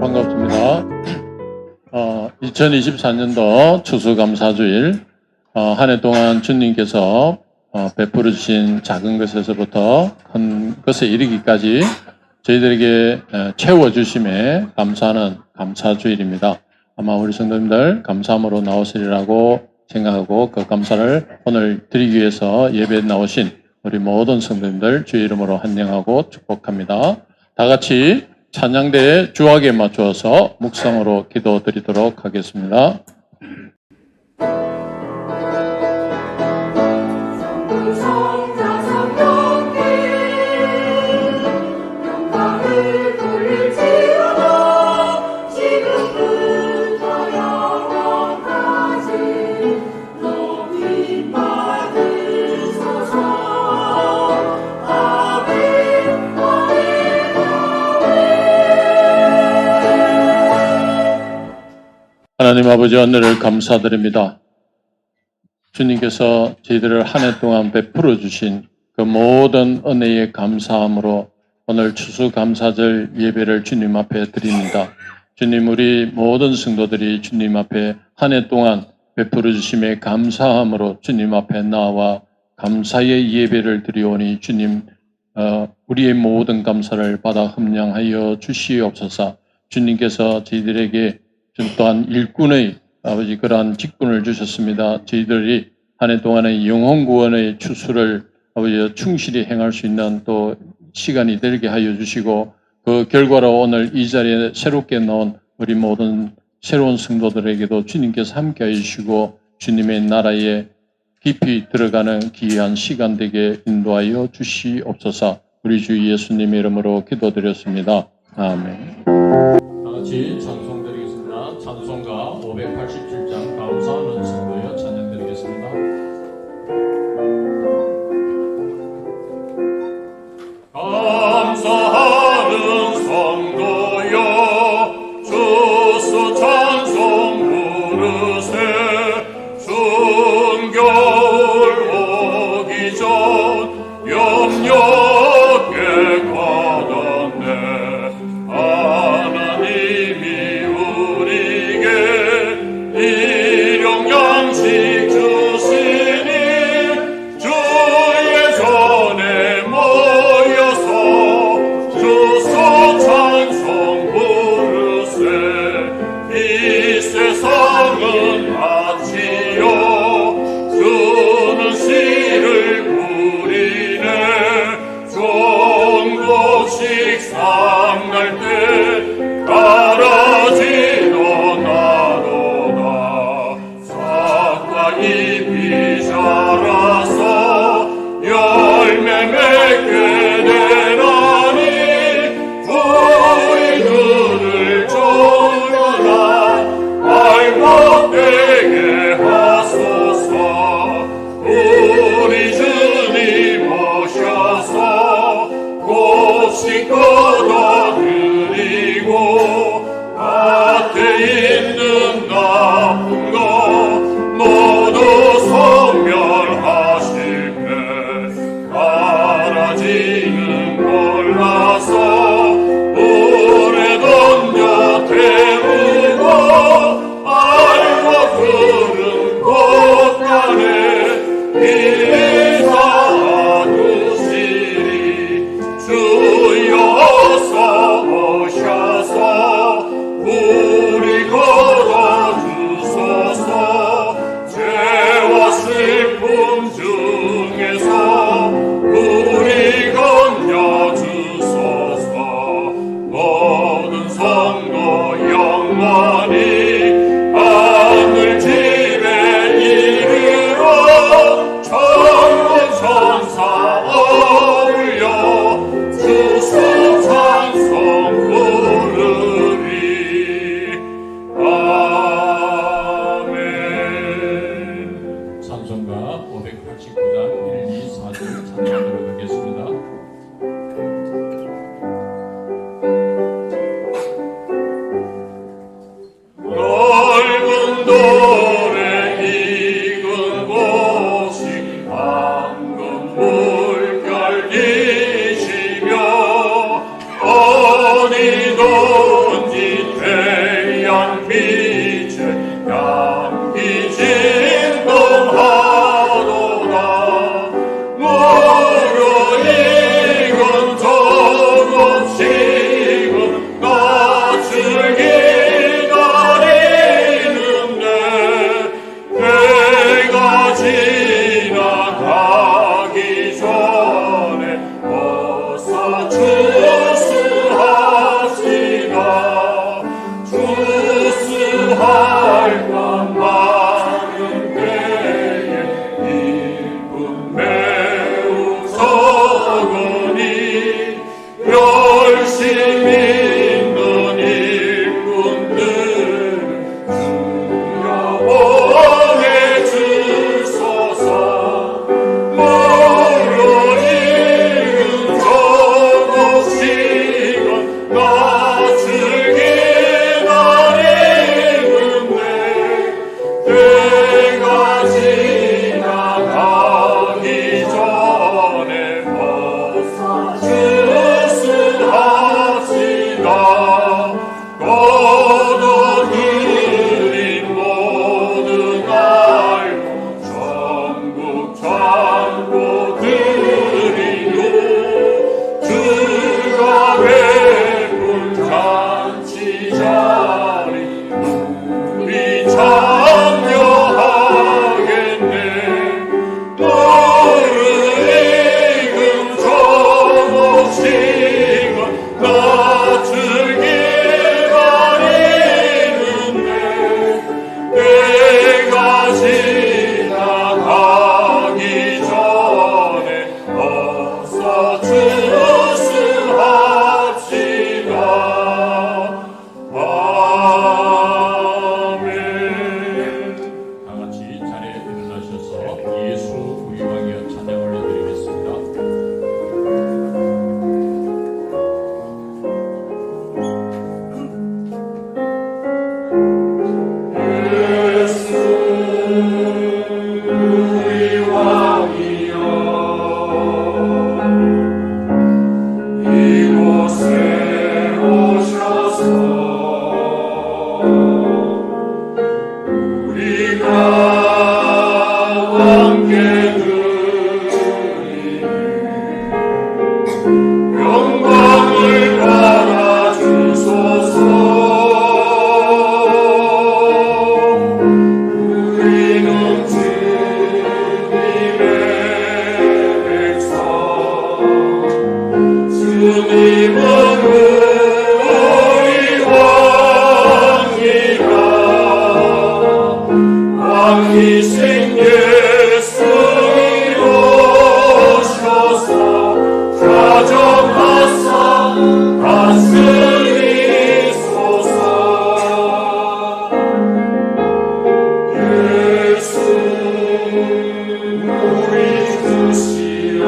반갑습니다. 2024년도 추수감사주일 한 해 동안 주님께서 베풀어 주신 작은 것에서부터 큰 것에 이르기까지 저희들에게 채워주심에 감사하는 감사주일입니다. 아마 우리 성도님들 감사함으로 나오시리라고 생각하고 그 감사를 오늘 드리기 위해서 예배에 나오신 우리 모든 성도님들 주의 이름으로 환영하고 축복합니다. 다 같이 찬양대의 주악에 맞추어서 묵상으로 기도드리도록 하겠습니다. 하나님 아버지 은혜를 감사드립니다. 주님께서 저희들을 한 해 동안 베풀어 주신 그 모든 은혜에 감사함으로 오늘 추수감사절 예배를 주님 앞에 드립니다. 주님, 우리 모든 성도들이 주님 앞에 한 해 동안 베풀어 주심에 감사함으로 주님 앞에 나와 감사의 예배를 드리오니 주님, 우리의 모든 감사를 받아 흠량하여 주시옵소서. 주님께서 저희들에게 또한 일꾼의 아버지 그러한 직분을 주셨습니다. 저희들이 한 해 동안의 영혼 구원의 추수를 아버지 충실히 행할 수 있는 또 시간이 되게 하여 주시고 그 결과로 오늘 이 자리에 새롭게 나온 우리 모든 새로운 성도들에게도 주님께서 함께 해주시고 주님의 나라에 깊이 들어가는 귀한 시간 되게 인도하여 주시옵소서. 우리 주 예수님의 이름으로 기도드렸습니다. 아멘. 다 같이 찬송드리겠습니다. 찬송가 587장 감사하는 성도여 찬양드리겠습니다. 감사하는 성도여 주수 찬송 부르세. 순겨울 오기 전 염려게 가뒀네. 하나님이 우리에게 일용 양식 주시니 주의 전에 모여서 주소 찬송 부르세. 이 세상은 마치요 주는 씨를 뿌리네. 종국식 상날 때 가라지도 나도다. 싹과 잎이 자라서 열매 맺게 되나니 우리 눈을 조르라 발목되게 하소서. 우리 주님 오셔서 곱씹 걷어들이고 밭에 있는 나쁜 것 모두 소멸하시네. 가라지는 몰라서 물에 던져 태우고 알고 푸른 꽃간에 밀리 쌓아두시리. 주여 어서 오셔서 거둬들인 모든 알고 전국 전부 드리요 주가 베푼 잔치 자리 우리 참여하겠네. 너를 이금 조목시건 낮추길 바리는데 내가 지나가기 전에 어서 주승합시다. 아멘. 다 같이 자리에 일어나셔서 예수 우리 왕이여 찬양 올려드리겠습니다. 예수 우리 왕이여 이곳에 오셔서 우리가 함께 드리는 영광을 받아주소서. 우리는 주님의 백성, 주님은 우리 왕이라. 왕이신 예수님 오셔서 가정하사 다스리소서. 예수 우리 주시여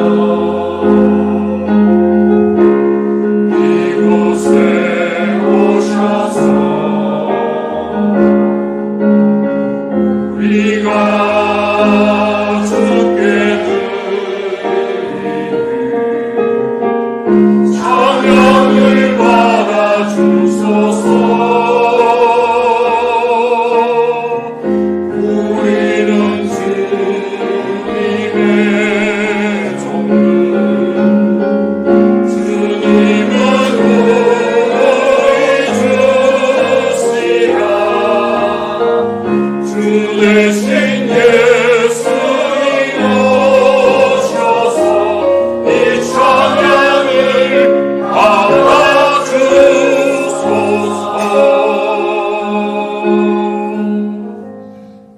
이곳에 오셔서 우리가 주께 드리는 찬양을 받아주소서. 우리는 주님의 종들, 주님은 우리 주시라. 주 대신 예수님 오셔서 이 찬양을 받아주소서.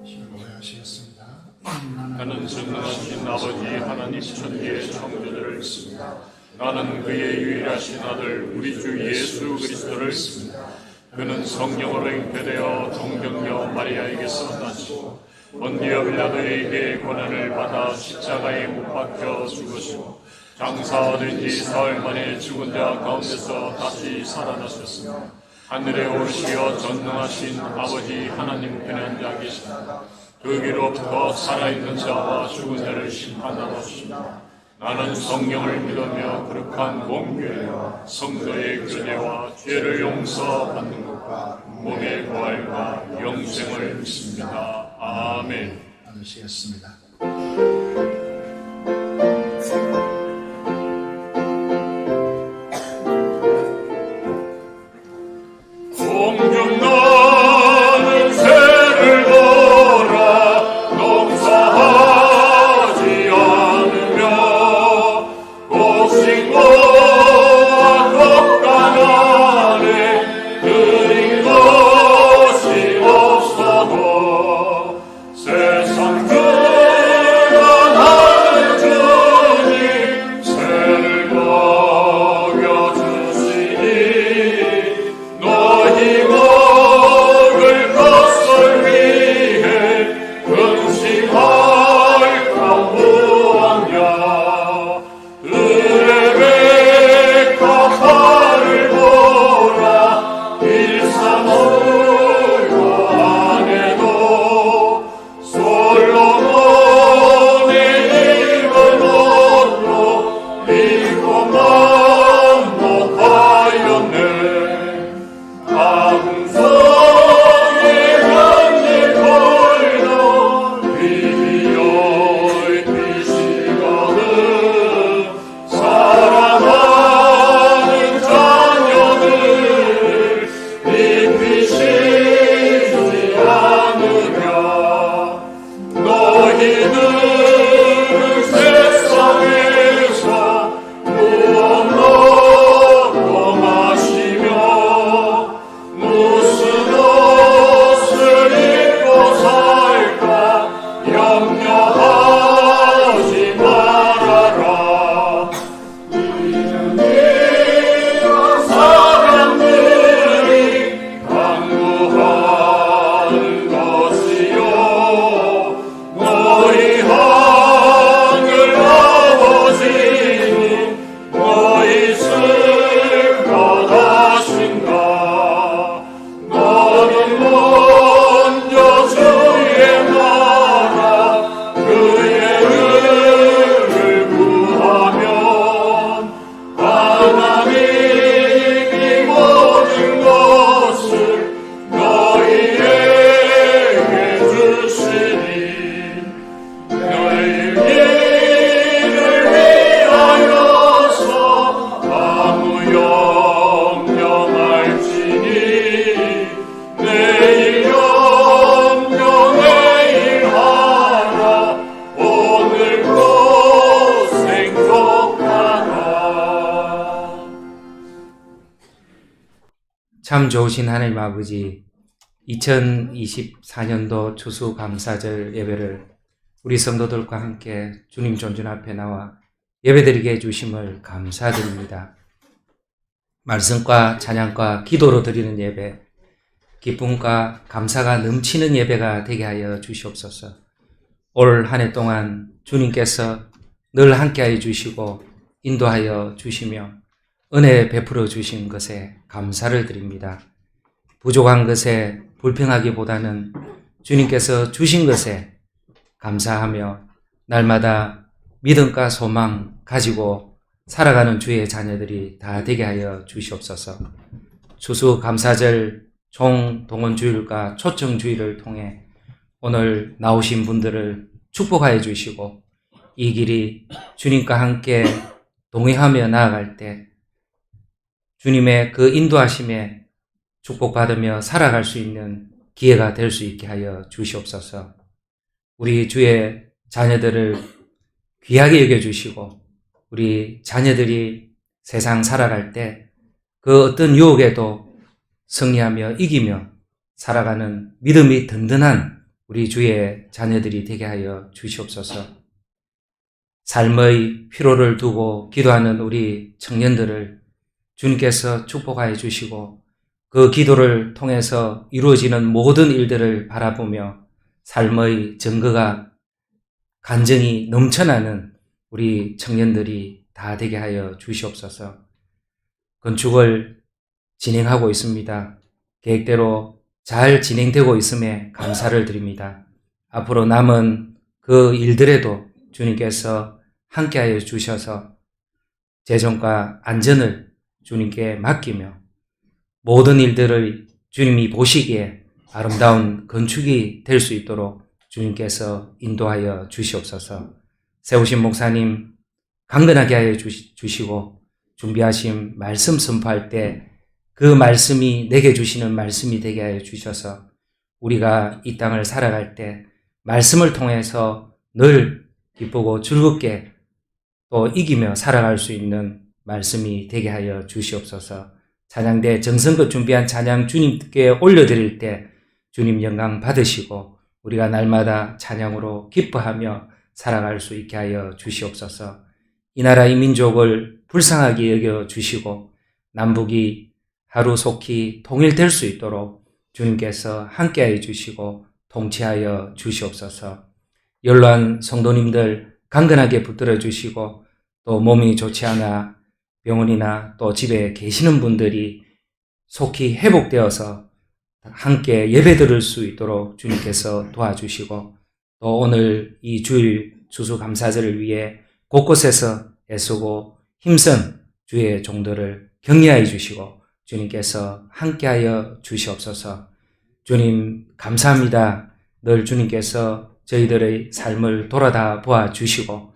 기도하시겠습니다. 나는 전능하신 아버지 하나님 천지의 창조주를 믿습니다. 나는 그의 유일하신 아들 우리 주 예수 그리스도를 믿습니다. 그는 성령으로 잉태되어 동정녀 마리아에게서 나시고 본디오 빌라도에게 고난을 받아 십자가에 못 박혀 죽으시고 장사된 지 사흘 만에 죽은 자 가운데서 다시 살아나셨습니다. 하늘에 오르시어 전능하신 아버지 하나님 편에 앉아 계십니다. 거기로부터 살아있는 자와 죽은 자를 심판하러 오십니다. 나는 성령을 믿으며 거룩한 공교회와 성도의 교제와 죄를 용서받는 것과 몸의 부활과 영생을 믿습니다. 아멘. 나누시겠습니다. 공중 나는 새를 보라 농사하지 않으며 곡식과 덕간 안에 드린 것이 없어도 세상 주관하는 주님 새를 먹여주시니 너희 먹을 것을 위해 근심할까 무엇냐. 레베카 팔을 보라 일사노요 안에도 솔로몬의 입은 옷도 입고 만복하였네. 참 좋으신 하나님 아버지, 2024년도 추수감사절 예배를 우리 성도들과 함께 주님 존전 앞에 나와 예배드리게 해주심을 감사드립니다. 말씀과 찬양과 기도로 드리는 예배, 기쁨과 감사가 넘치는 예배가 되게 하여 주시옵소서. 올 한 해 동안 주님께서 늘 함께하여 주시고 인도하여 주시며 은혜 베풀어 주신 것에 감사를 드립니다. 부족한 것에 불평하기보다는 주님께서 주신 것에 감사하며 날마다 믿음과 소망 가지고 살아가는 주의 자녀들이 다 되게 하여 주시옵소서. 추수감사절 총동원주일과 초청주일을 통해 오늘 나오신 분들을 축복하여 주시고 이 길이 주님과 함께 동행하며 나아갈 때 주님의 그 인도하심에 축복받으며 살아갈 수 있는 기회가 될 수 있게 하여 주시옵소서. 우리 주의 자녀들을 귀하게 여겨주시고 우리 자녀들이 세상 살아갈 때 그 어떤 유혹에도 승리하며 이기며 살아가는 믿음이 든든한 우리 주의 자녀들이 되게 하여 주시옵소서. 삶의 피로를 두고 기도하는 우리 청년들을 주님께서 축복하여 주시고 그 기도를 통해서 이루어지는 모든 일들을 바라보며 삶의 증거가 간증이 넘쳐나는 우리 청년들이 다 되게 하여 주시옵소서. 건축을 진행하고 있습니다. 계획대로 잘 진행되고 있음에 감사를 드립니다. 앞으로 남은 그 일들에도 주님께서 함께하여 주셔서 재정과 안전을 주님께 맡기며 모든 일들을 주님이 보시기에 아름다운 건축이 될 수 있도록 주님께서 인도하여 주시옵소서. 세우신 목사님 강건하게 하여 주시고 준비하신 말씀 선포할 때 그 말씀이 내게 주시는 말씀이 되게 하여 주셔서 우리가 이 땅을 살아갈 때 말씀을 통해서 늘 기쁘고 즐겁게 또 이기며 살아갈 수 있는 말씀이 되게 하여 주시옵소서. 찬양대 정성껏 준비한 찬양 주님께 올려드릴 때 주님 영광 받으시고 우리가 날마다 찬양으로 기뻐하며 살아갈 수 있게 하여 주시옵소서. 이 나라 이 민족을 불쌍하게 여겨주시고 남북이 하루속히 통일될 수 있도록 주님께서 함께하여 주시고 통치하여 주시옵소서. 연로한 성도님들 강건하게 붙들어 주시고 또 몸이 좋지 않아 병원이나 또 집에 계시는 분들이 속히 회복되어서 함께 예배 드릴 수 있도록 주님께서 도와주시고 또 오늘 이 주일 추수감사절을 위해 곳곳에서 애쓰고 힘쓴 주의 종들을 격려해 주시고 주님께서 함께하여 주시옵소서. 주님 감사합니다. 늘 주님께서 저희들의 삶을 돌아다 보아 주시고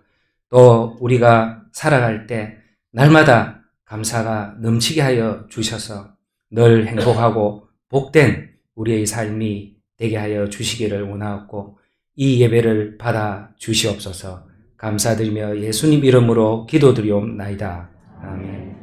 또 우리가 살아갈 때 날마다 감사가 넘치게 하여 주셔서 늘 행복하고 복된 우리의 삶이 되게 하여 주시기를 원하옵고 이 예배를 받아 주시옵소서. 감사드리며 예수님 이름으로 기도드리옵나이다. 아멘.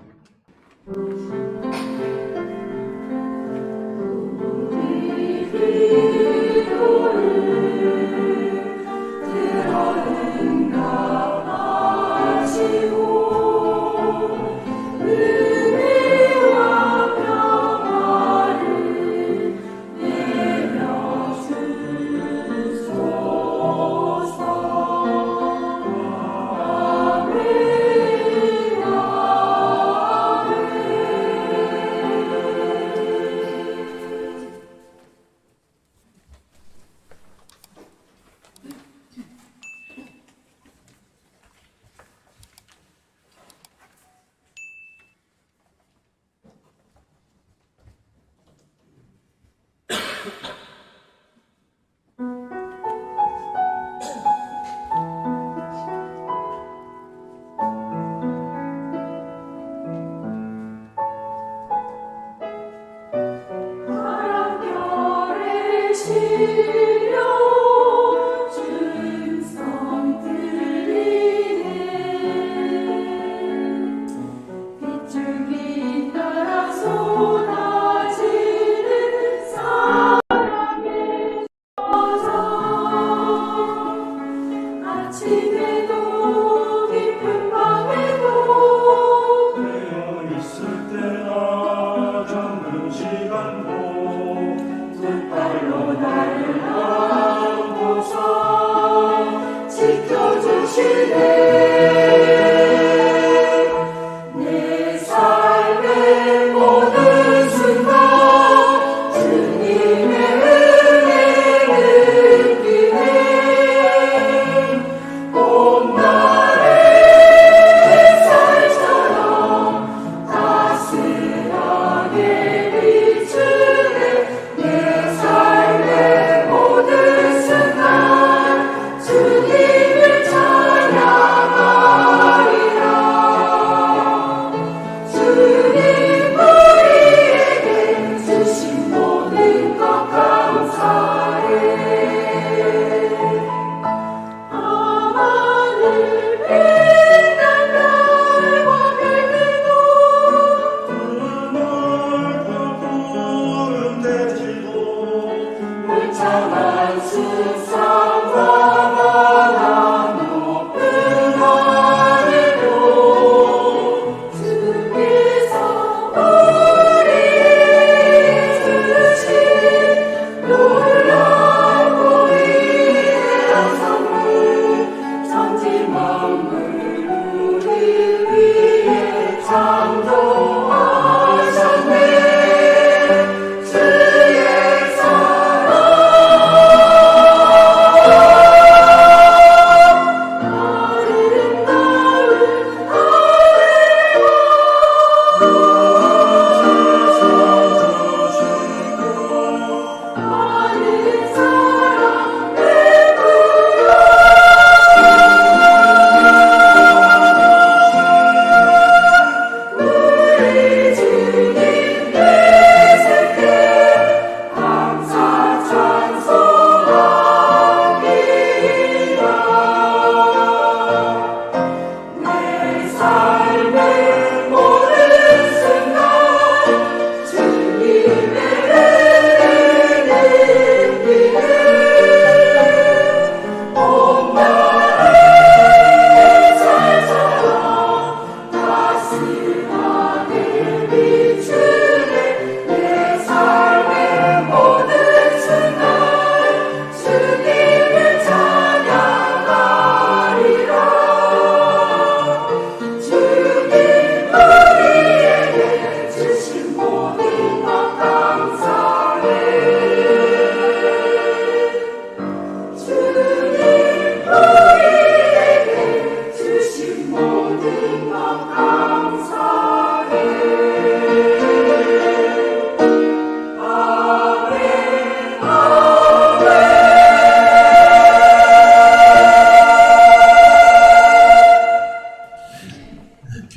빗줄기 따라 쏟아질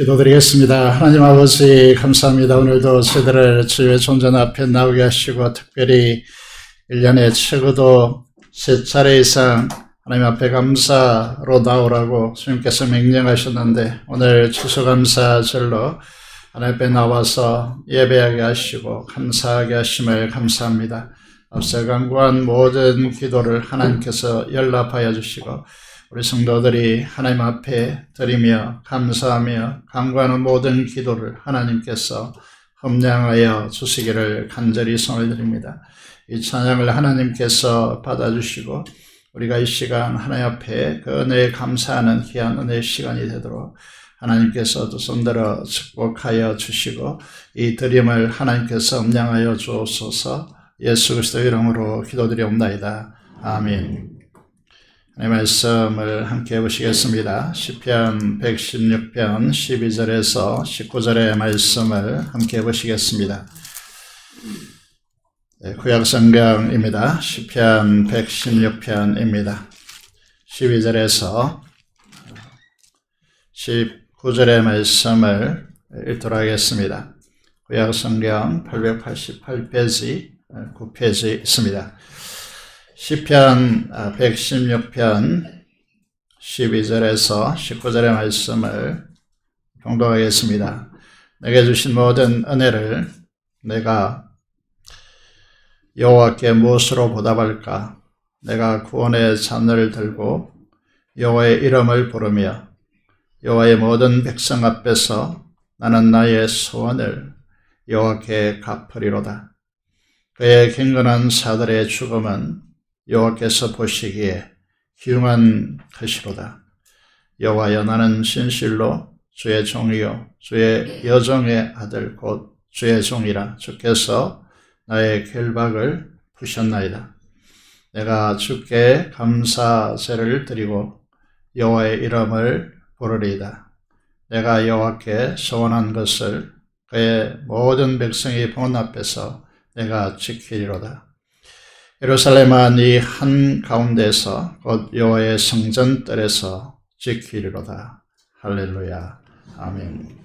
기도드리겠습니다. 하나님 아버지 감사합니다. 오늘도 저희들을 주의 존전 앞에 나오게 하시고 특별히 1년에 최고도 3차례 이상 하나님 앞에 감사로 나오라고 주님께서 명령하셨는데 오늘 추수감사절로 하나님 앞에 나와서 예배하게 하시고 감사하게 하심을 감사합니다. 앞서 간구한 모든 기도를 하나님께서 연락하여 주시고 우리 성도들이 하나님 앞에 드리며 감사하며 간구하는 모든 기도를 하나님께서 험량하여 주시기를 간절히 손을 드립니다. 이 찬양을 하나님께서 받아주시고 우리가 이 시간 하나님 앞에 그 은혜에 감사하는 귀한 은혜의 시간이 되도록 하나님께서 두 손들어 축복하여 주시고 이 드림을 하나님께서 험량하여 주옵소서. 예수 그리스도의 이름으로 기도드리옵나이다. 아멘. 하나님의 말씀을 함께 해보시겠습니다. 시편 116편 12절에서 19절의 말씀을 함께 해보시겠습니다. 구약성경입니다. 시편 116편입니다. 12절에서 19절의 말씀을 읽도록 하겠습니다. 구약성경 888페이지 9페이지 있습니다. 시편 116편 12절에서 19절의 말씀을 봉독하겠습니다. 내게 주신 모든 은혜를 내가 여호와께 무엇으로 보답할까? 내가 구원의 잔을 들고 여호와의 이름을 부르며 여호와의 모든 백성 앞에서 나는 나의 소원을 여호와께 갚으리로다. 그의 경건한 사들의 죽음은 여호와께서 보시기에 기웅한 것이로다. 여호와여, 나는 진실로 주의 종이요 주의 여종의 아들 곧 주의 종이라. 주께서 나의 결박을 푸셨나이다. 내가 주께 감사제를 드리고 여호와의 이름을 부르리이다. 내가 여호와께 소원한 것을 그의 모든 백성이 보는 앞에서 내가 지키리로다. 예루살렘아, 네 한가운데서 곧 여호와의 성전뜰에서 지키리로다. 할렐루야. 아멘.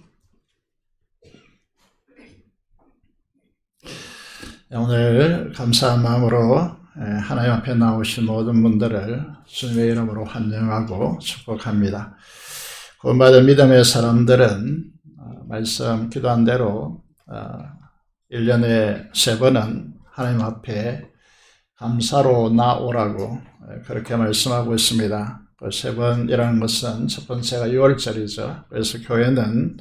오늘 감사한 마음으로 하나님 앞에 나오신 모든 분들을 주님의 이름으로 환영하고 축복합니다. 구원받은 믿음의 사람들은 말씀 기도한 대로 1년에 3번은 하나님 앞에 감사로 나오라고 그렇게 말씀하고 있습니다. 그 3번이라는 것은 첫 번째가 6월절이죠. 그래서 교회는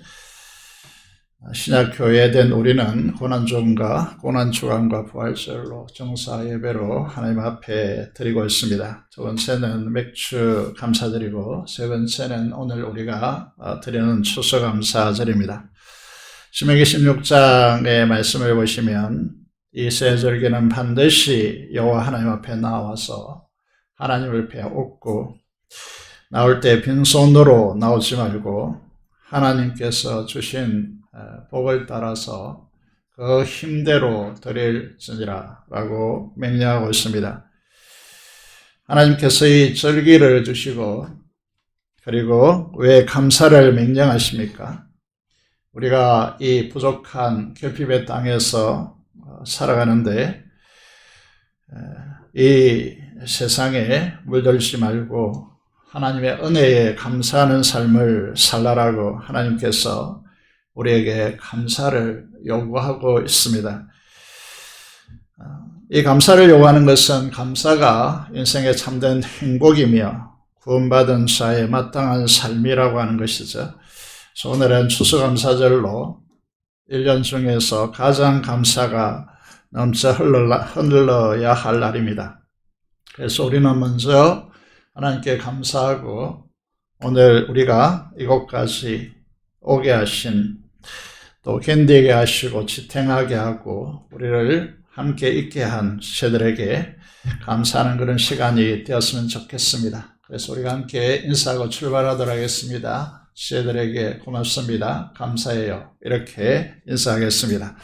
신약교회에 된 우리는 고난주간과 고난주간과 부활절로 정사 예배로 하나님 앞에 드리고 있습니다. 두 번째는 맥주 감사드리고 세 번째는 오늘 우리가 드리는 추수감사절입니다. 신명기 16장의 말씀을 보시면 이 세 절기는 반드시 여호와 하나님 앞에 나와서 하나님을 배웠고 나올 때 빈손으로 나오지 말고 하나님께서 주신 복을 따라서 그 힘대로 드릴지니라 라고 명령하고 있습니다. 하나님께서 이 절기를 주시고 그리고 왜 감사를 명령하십니까? 우리가 이 부족한 결핍의 땅에서 살아가는데 이 세상에 물들지 말고 하나님의 은혜에 감사하는 삶을 살라라고 하나님께서 우리에게 감사를 요구하고 있습니다. 이 감사를 요구하는 것은 감사가 인생의 참된 행복이며 구원받은 자의 마땅한 삶이라고 하는 것이죠. 그래서 오늘은 추수감사절로 1년 중에서 가장 감사가 넘쳐 흘러야 할 날입니다. 그래서 우리는 먼저 하나님께 감사하고 오늘 우리가 이곳까지 오게 하신 또 견디게 하시고 지탱하게 하고 우리를 함께 있게 한 주들에게 감사하는 그런 시간이 되었으면 좋겠습니다. 그래서 우리가 함께 인사하고 출발하도록 하겠습니다. 주들에게 고맙습니다. 감사해요. 이렇게 인사하겠습니다.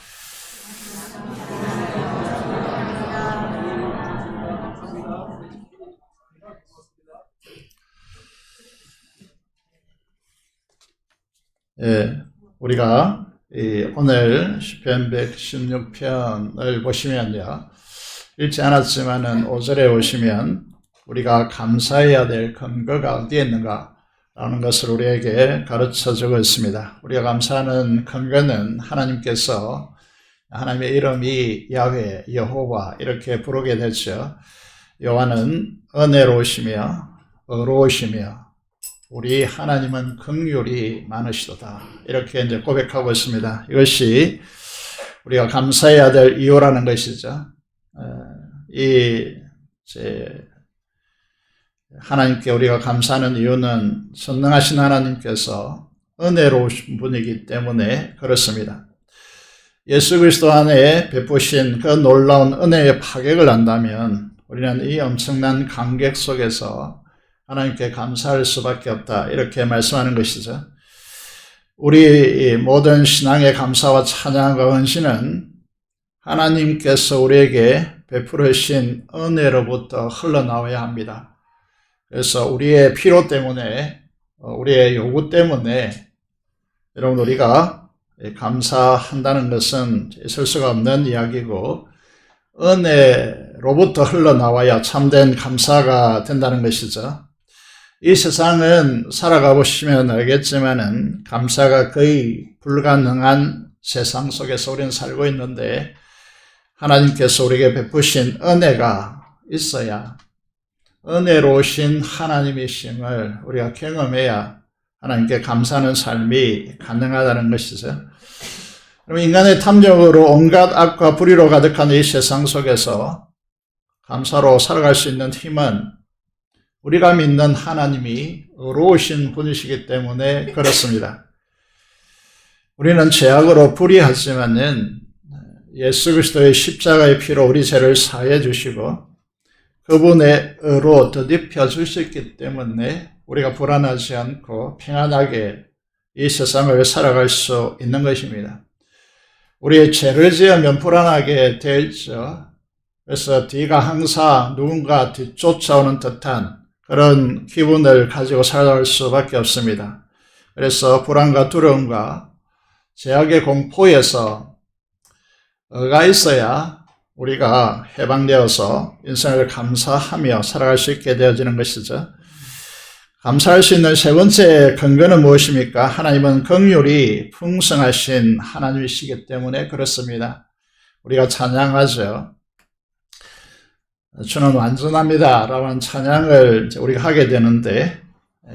우리가 오늘 시편 116편을 보시면요, 읽지 않았지만은 5절에 오시면 우리가 감사해야 될 근거가 어디에 있는가 라는 것을 우리에게 가르쳐 주고 있습니다. 우리가 감사하는 근거는 하나님께서 하나님의 이름이 야훼, 여호와 이렇게 부르게 되죠. 여호와는 은혜로우시며 의로우시며 우리 하나님은 긍휼이 많으시도다. 이렇게 이제 고백하고 있습니다. 이것이 우리가 감사해야 될 이유라는 것이죠. 하나님께 우리가 감사하는 이유는 전능하신 하나님께서 은혜로우신 분이기 때문에 그렇습니다. 예수 그리스도 안에 베푸신 그 놀라운 은혜의 파격을 안다면 우리는 이 엄청난 감격 속에서 하나님께 감사할 수밖에 없다. 이렇게 말씀하는 것이죠. 우리 모든 신앙의 감사와 찬양과 헌신은 하나님께서 우리에게 베풀으신 은혜로부터 흘러나와야 합니다. 그래서 우리의 필요 때문에, 우리의 요구 때문에 여러분 우리가 감사한다는 것은 있을 수가 없는 이야기고 은혜로부터 흘러나와야 참된 감사가 된다는 것이죠. 이 세상은 살아가 보시면 알겠지만은 감사가 거의 불가능한 세상 속에서 우리는 살고 있는데 하나님께서 우리에게 베푸신 은혜가 있어야 은혜로우신 하나님이심을 우리가 경험해야 하나님께 감사하는 삶이 가능하다는 것이죠. 그럼 인간의 탐욕으로 온갖 악과 불의로 가득한 이 세상 속에서 감사로 살아갈 수 있는 힘은 우리가 믿는 하나님이 의로우신 분이시기 때문에 그렇습니다. 우리는 죄악으로 불의하지만은 예수 그리스도의 십자가의 피로 우리 죄를 사해 주시고 그분의 의로 덧입혀 주셨기 때문에 우리가 불안하지 않고 평안하게 이 세상을 살아갈 수 있는 것입니다. 우리의 죄를 지으면 불안하게 되죠. 그래서 뒤가 항상 누군가 뒤쫓아오는 듯한 그런 기분을 가지고 살아갈 수밖에 없습니다. 그래서 불안과 두려움과 죄악의 공포에서 의가 있어야 우리가 해방되어서 인생을 감사하며 살아갈 수 있게 되어지는 것이죠. 감사할 수 있는 세 번째 근거는 무엇입니까? 하나님은 긍휼이 풍성하신 하나님이시기 때문에 그렇습니다. 우리가 찬양하죠. 주는 완전합니다 라는 찬양을 우리가 하게 되는데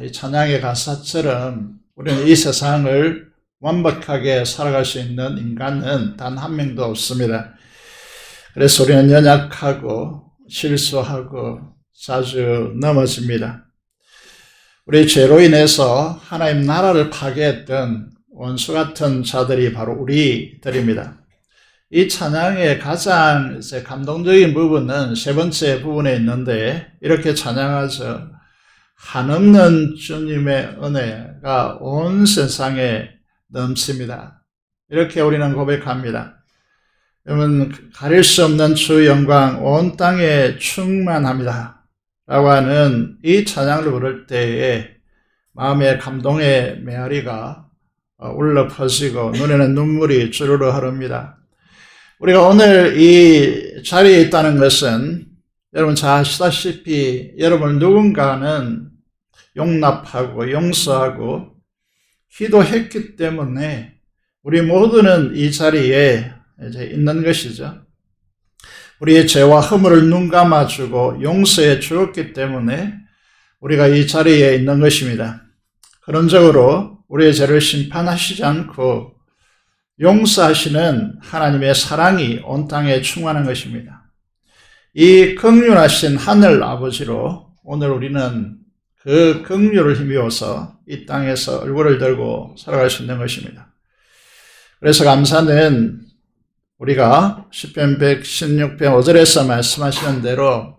이 찬양의 가사처럼 우리는 이 세상을 완벽하게 살아갈 수 있는 인간은 단 한 명도 없습니다. 그래서 우리는 연약하고 실수하고 자주 넘어집니다. 우리 죄로 인해서 하나님 나라를 파괴했던 원수 같은 자들이 바로 우리들입니다. 이 찬양의 가장 감동적인 부분은 세 번째 부분에 있는데 이렇게 찬양하죠. 한없는 주님의 은혜가 온 세상에 넘칩니다. 이렇게 우리는 고백합니다. 여러분, 가릴 수 없는 주 영광 온 땅에 충만합니다 라고 하는 이 찬양을 부를 때에 마음의 감동의 메아리가 울려 퍼지고 눈에는 눈물이 주르르 흐릅니다. 우리가 오늘 이 자리에 있다는 것은 여러분 잘 아시다시피 여러분 누군가는 용납하고 용서하고 기도했기 때문에 우리 모두는 이 자리에 이제 있는 것이죠. 우리의 죄와 허물을 눈 감아주고 용서해 주었기 때문에 우리가 이 자리에 있는 것입니다. 그런적으로 우리의 죄를 심판하시지 않고 용서하시는 하나님의 사랑이 온 땅에 충만한 것입니다. 이 긍휼하신 하늘 아버지로 오늘 우리는 그 긍휼을 힘입어서 이 땅에서 얼굴을 들고 살아갈 수 있는 것입니다. 그래서 감사는 우리가 시편 116편 5절에서 말씀하시는 대로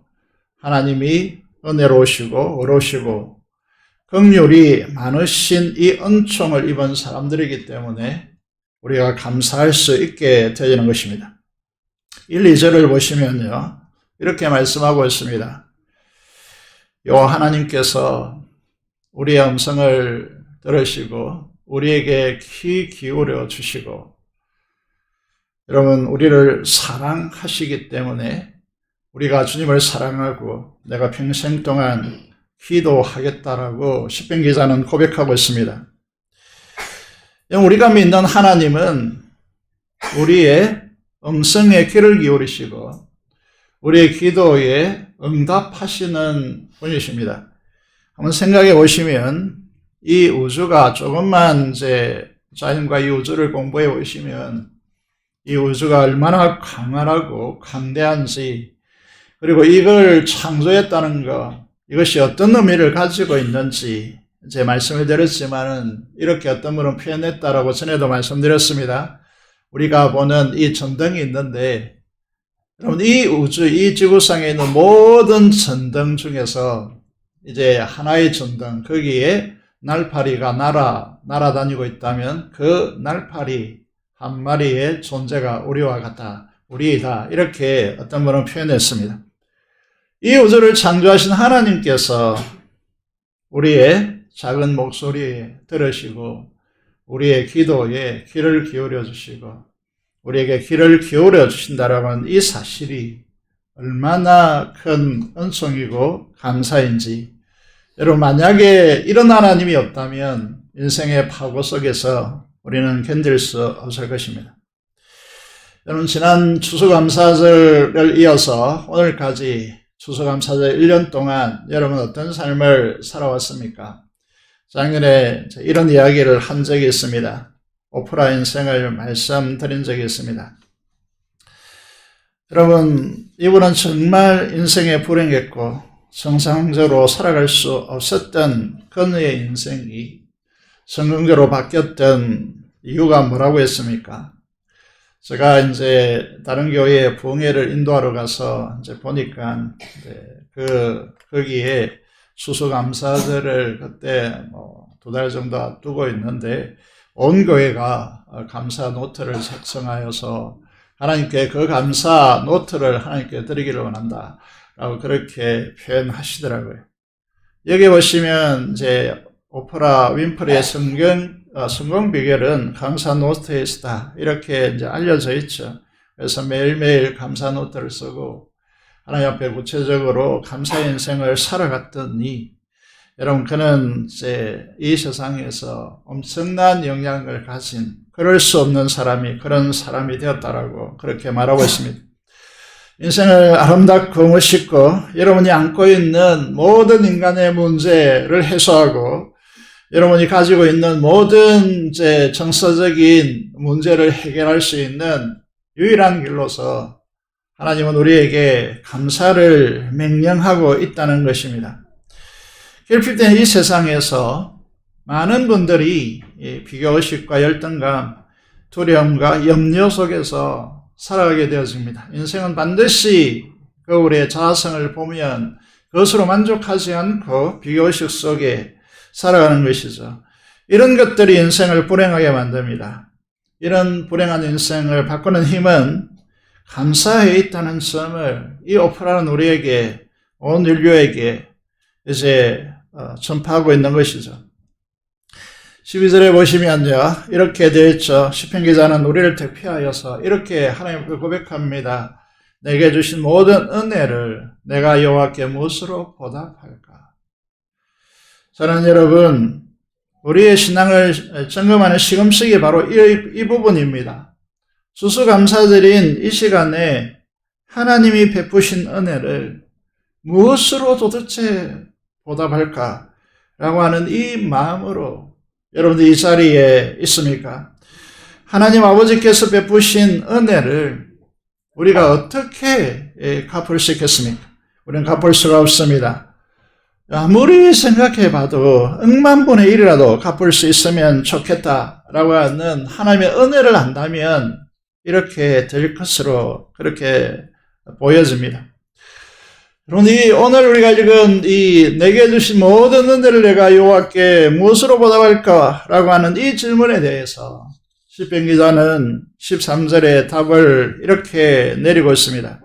하나님이 은혜로우시고 의로우시고 긍휼이 많으신 이 은총을 입은 사람들이기 때문에 우리가 감사할 수 있게 되는 것입니다. 1, 2절을 보시면요. 이렇게 말씀하고 있습니다. 요 하나님께서 우리의 음성을 들으시고 우리에게 귀 기울여 주시고 여러분 우리를 사랑하시기 때문에 우리가 주님을 사랑하고 내가 평생 동안 기도하겠다라고 시편 기자는 고백하고 있습니다. 우리가 믿는 하나님은 우리의 음성에 귀를 기울이시고 우리의 기도에 응답하시는 분이십니다. 한번 생각해 보시면 이 우주가 조금만 이제 자연과 이 우주를 공부해 보시면 이 우주가 얼마나 광활하고 강대한지 그리고 이걸 창조했다는 것 이것이 어떤 의미를 가지고 있는지 제 말씀을 드렸지만은 이렇게 어떤 분은 표현했다라고 전에도 말씀드렸습니다. 우리가 보는 이 전등이 있는데 여러분 이 우주 이 지구상에 있는 모든 전등 중에서 이제 하나의 전등 거기에 날파리가 날아다니고 있다면 그 날파리 한 마리의 존재가 우리와 같다. 우리이다. 이렇게 어떤 분은 표현했습니다. 이 우주를 창조하신 하나님께서 우리의 작은 목소리에 들으시고 우리의 기도에 귀를 기울여 주시고 우리에게 귀를 기울여 주신다라는 이 사실이 얼마나 큰 은총이고 감사인지 여러분 만약에 이런 하나님이 없다면 인생의 파고 속에서 우리는 견딜 수 없을 것입니다. 여러분 지난 추수감사절을 이어서 오늘까지 추수감사절 1년 동안 여러분 어떤 삶을 살아왔습니까? 작년에 이런 이야기를 한 적이 있습니다. 오프라 인생을 말씀드린 적이 있습니다. 여러분, 이분은 정말 인생에 불행했고 정상적으로 살아갈 수 없었던 그의 인생이 성공적으로 바뀌었던 이유가 뭐라고 했습니까? 제가 이제 다른 교회에 부흥회를 인도하러 가서 이제 보니까 거기에 추수감사절을 그때 2달 정도 두고 있는데 온 교회가 감사 노트를 작성하여서 하나님께 그 감사 노트를 하나님께 드리기를 원한다 라고 그렇게 표현하시더라고요. 여기 보시면 이제 오프라 윈프리의 성공 비결은 감사 노트에 있다 이렇게 이제 알려져 있죠. 그래서 매일매일 감사 노트를 쓰고 하나님 앞에 구체적으로 감사 인생을 살아갔더니 여러분 그는 이제 이 세상에서 엄청난 영향을 가진 그럴 수 없는 사람이 그런 사람이 되었다라고 그렇게 말하고 있습니다. 인생을 아름답고 멋있고 여러분이 안고 있는 모든 인간의 문제를 해소하고 여러분이 가지고 있는 모든 이제 정서적인 문제를 해결할 수 있는 유일한 길로서 하나님은 우리에게 감사를 명령하고 있다는 것입니다. 결핍된 이 세상에서 많은 분들이 비교의식과 열등감, 두려움과 염려 속에서 살아가게 되어집니다. 인생은 반드시 우리의 자아성을 보면 그것으로 만족하지 않고 비교의식 속에 살아가는 것이죠. 이런 것들이 인생을 불행하게 만듭니다. 이런 불행한 인생을 바꾸는 힘은 감사에 있다는 점을 이 오프라는 우리에게 온 인류에게 이제 전파하고 있는 것이죠. 12절에 보시면요 이렇게 되어 있죠. 시편 기자는 우리를 대표하여서 이렇게 하나님께 고백합니다. 내게 주신 모든 은혜를 내가 여호와께 무엇으로 보답할까? 저는 여러분 우리의 신앙을 점검하는 시금석이 바로 이 부분입니다. 추수감사절인 이 시간에 하나님이 베푸신 은혜를 무엇으로 도대체 보답할까? 라고 하는 이 마음으로 여러분들 이 자리에 있습니까? 하나님 아버지께서 베푸신 은혜를 우리가 어떻게 갚을 수 있겠습니까? 우리는 갚을 수가 없습니다. 아무리 생각해봐도 억만분의 1이라도 갚을 수 있으면 좋겠다라고 하는 하나님의 은혜를 안다면 이렇게 될 것으로 그렇게 보여집니다. 그러니 오늘 우리가 지금 내게 주신 모든 은혜를 내가 여호와께 무엇으로 보답할까라고 하는 이 질문에 대해서 시편 기자는 13절에 답을 이렇게 내리고 있습니다.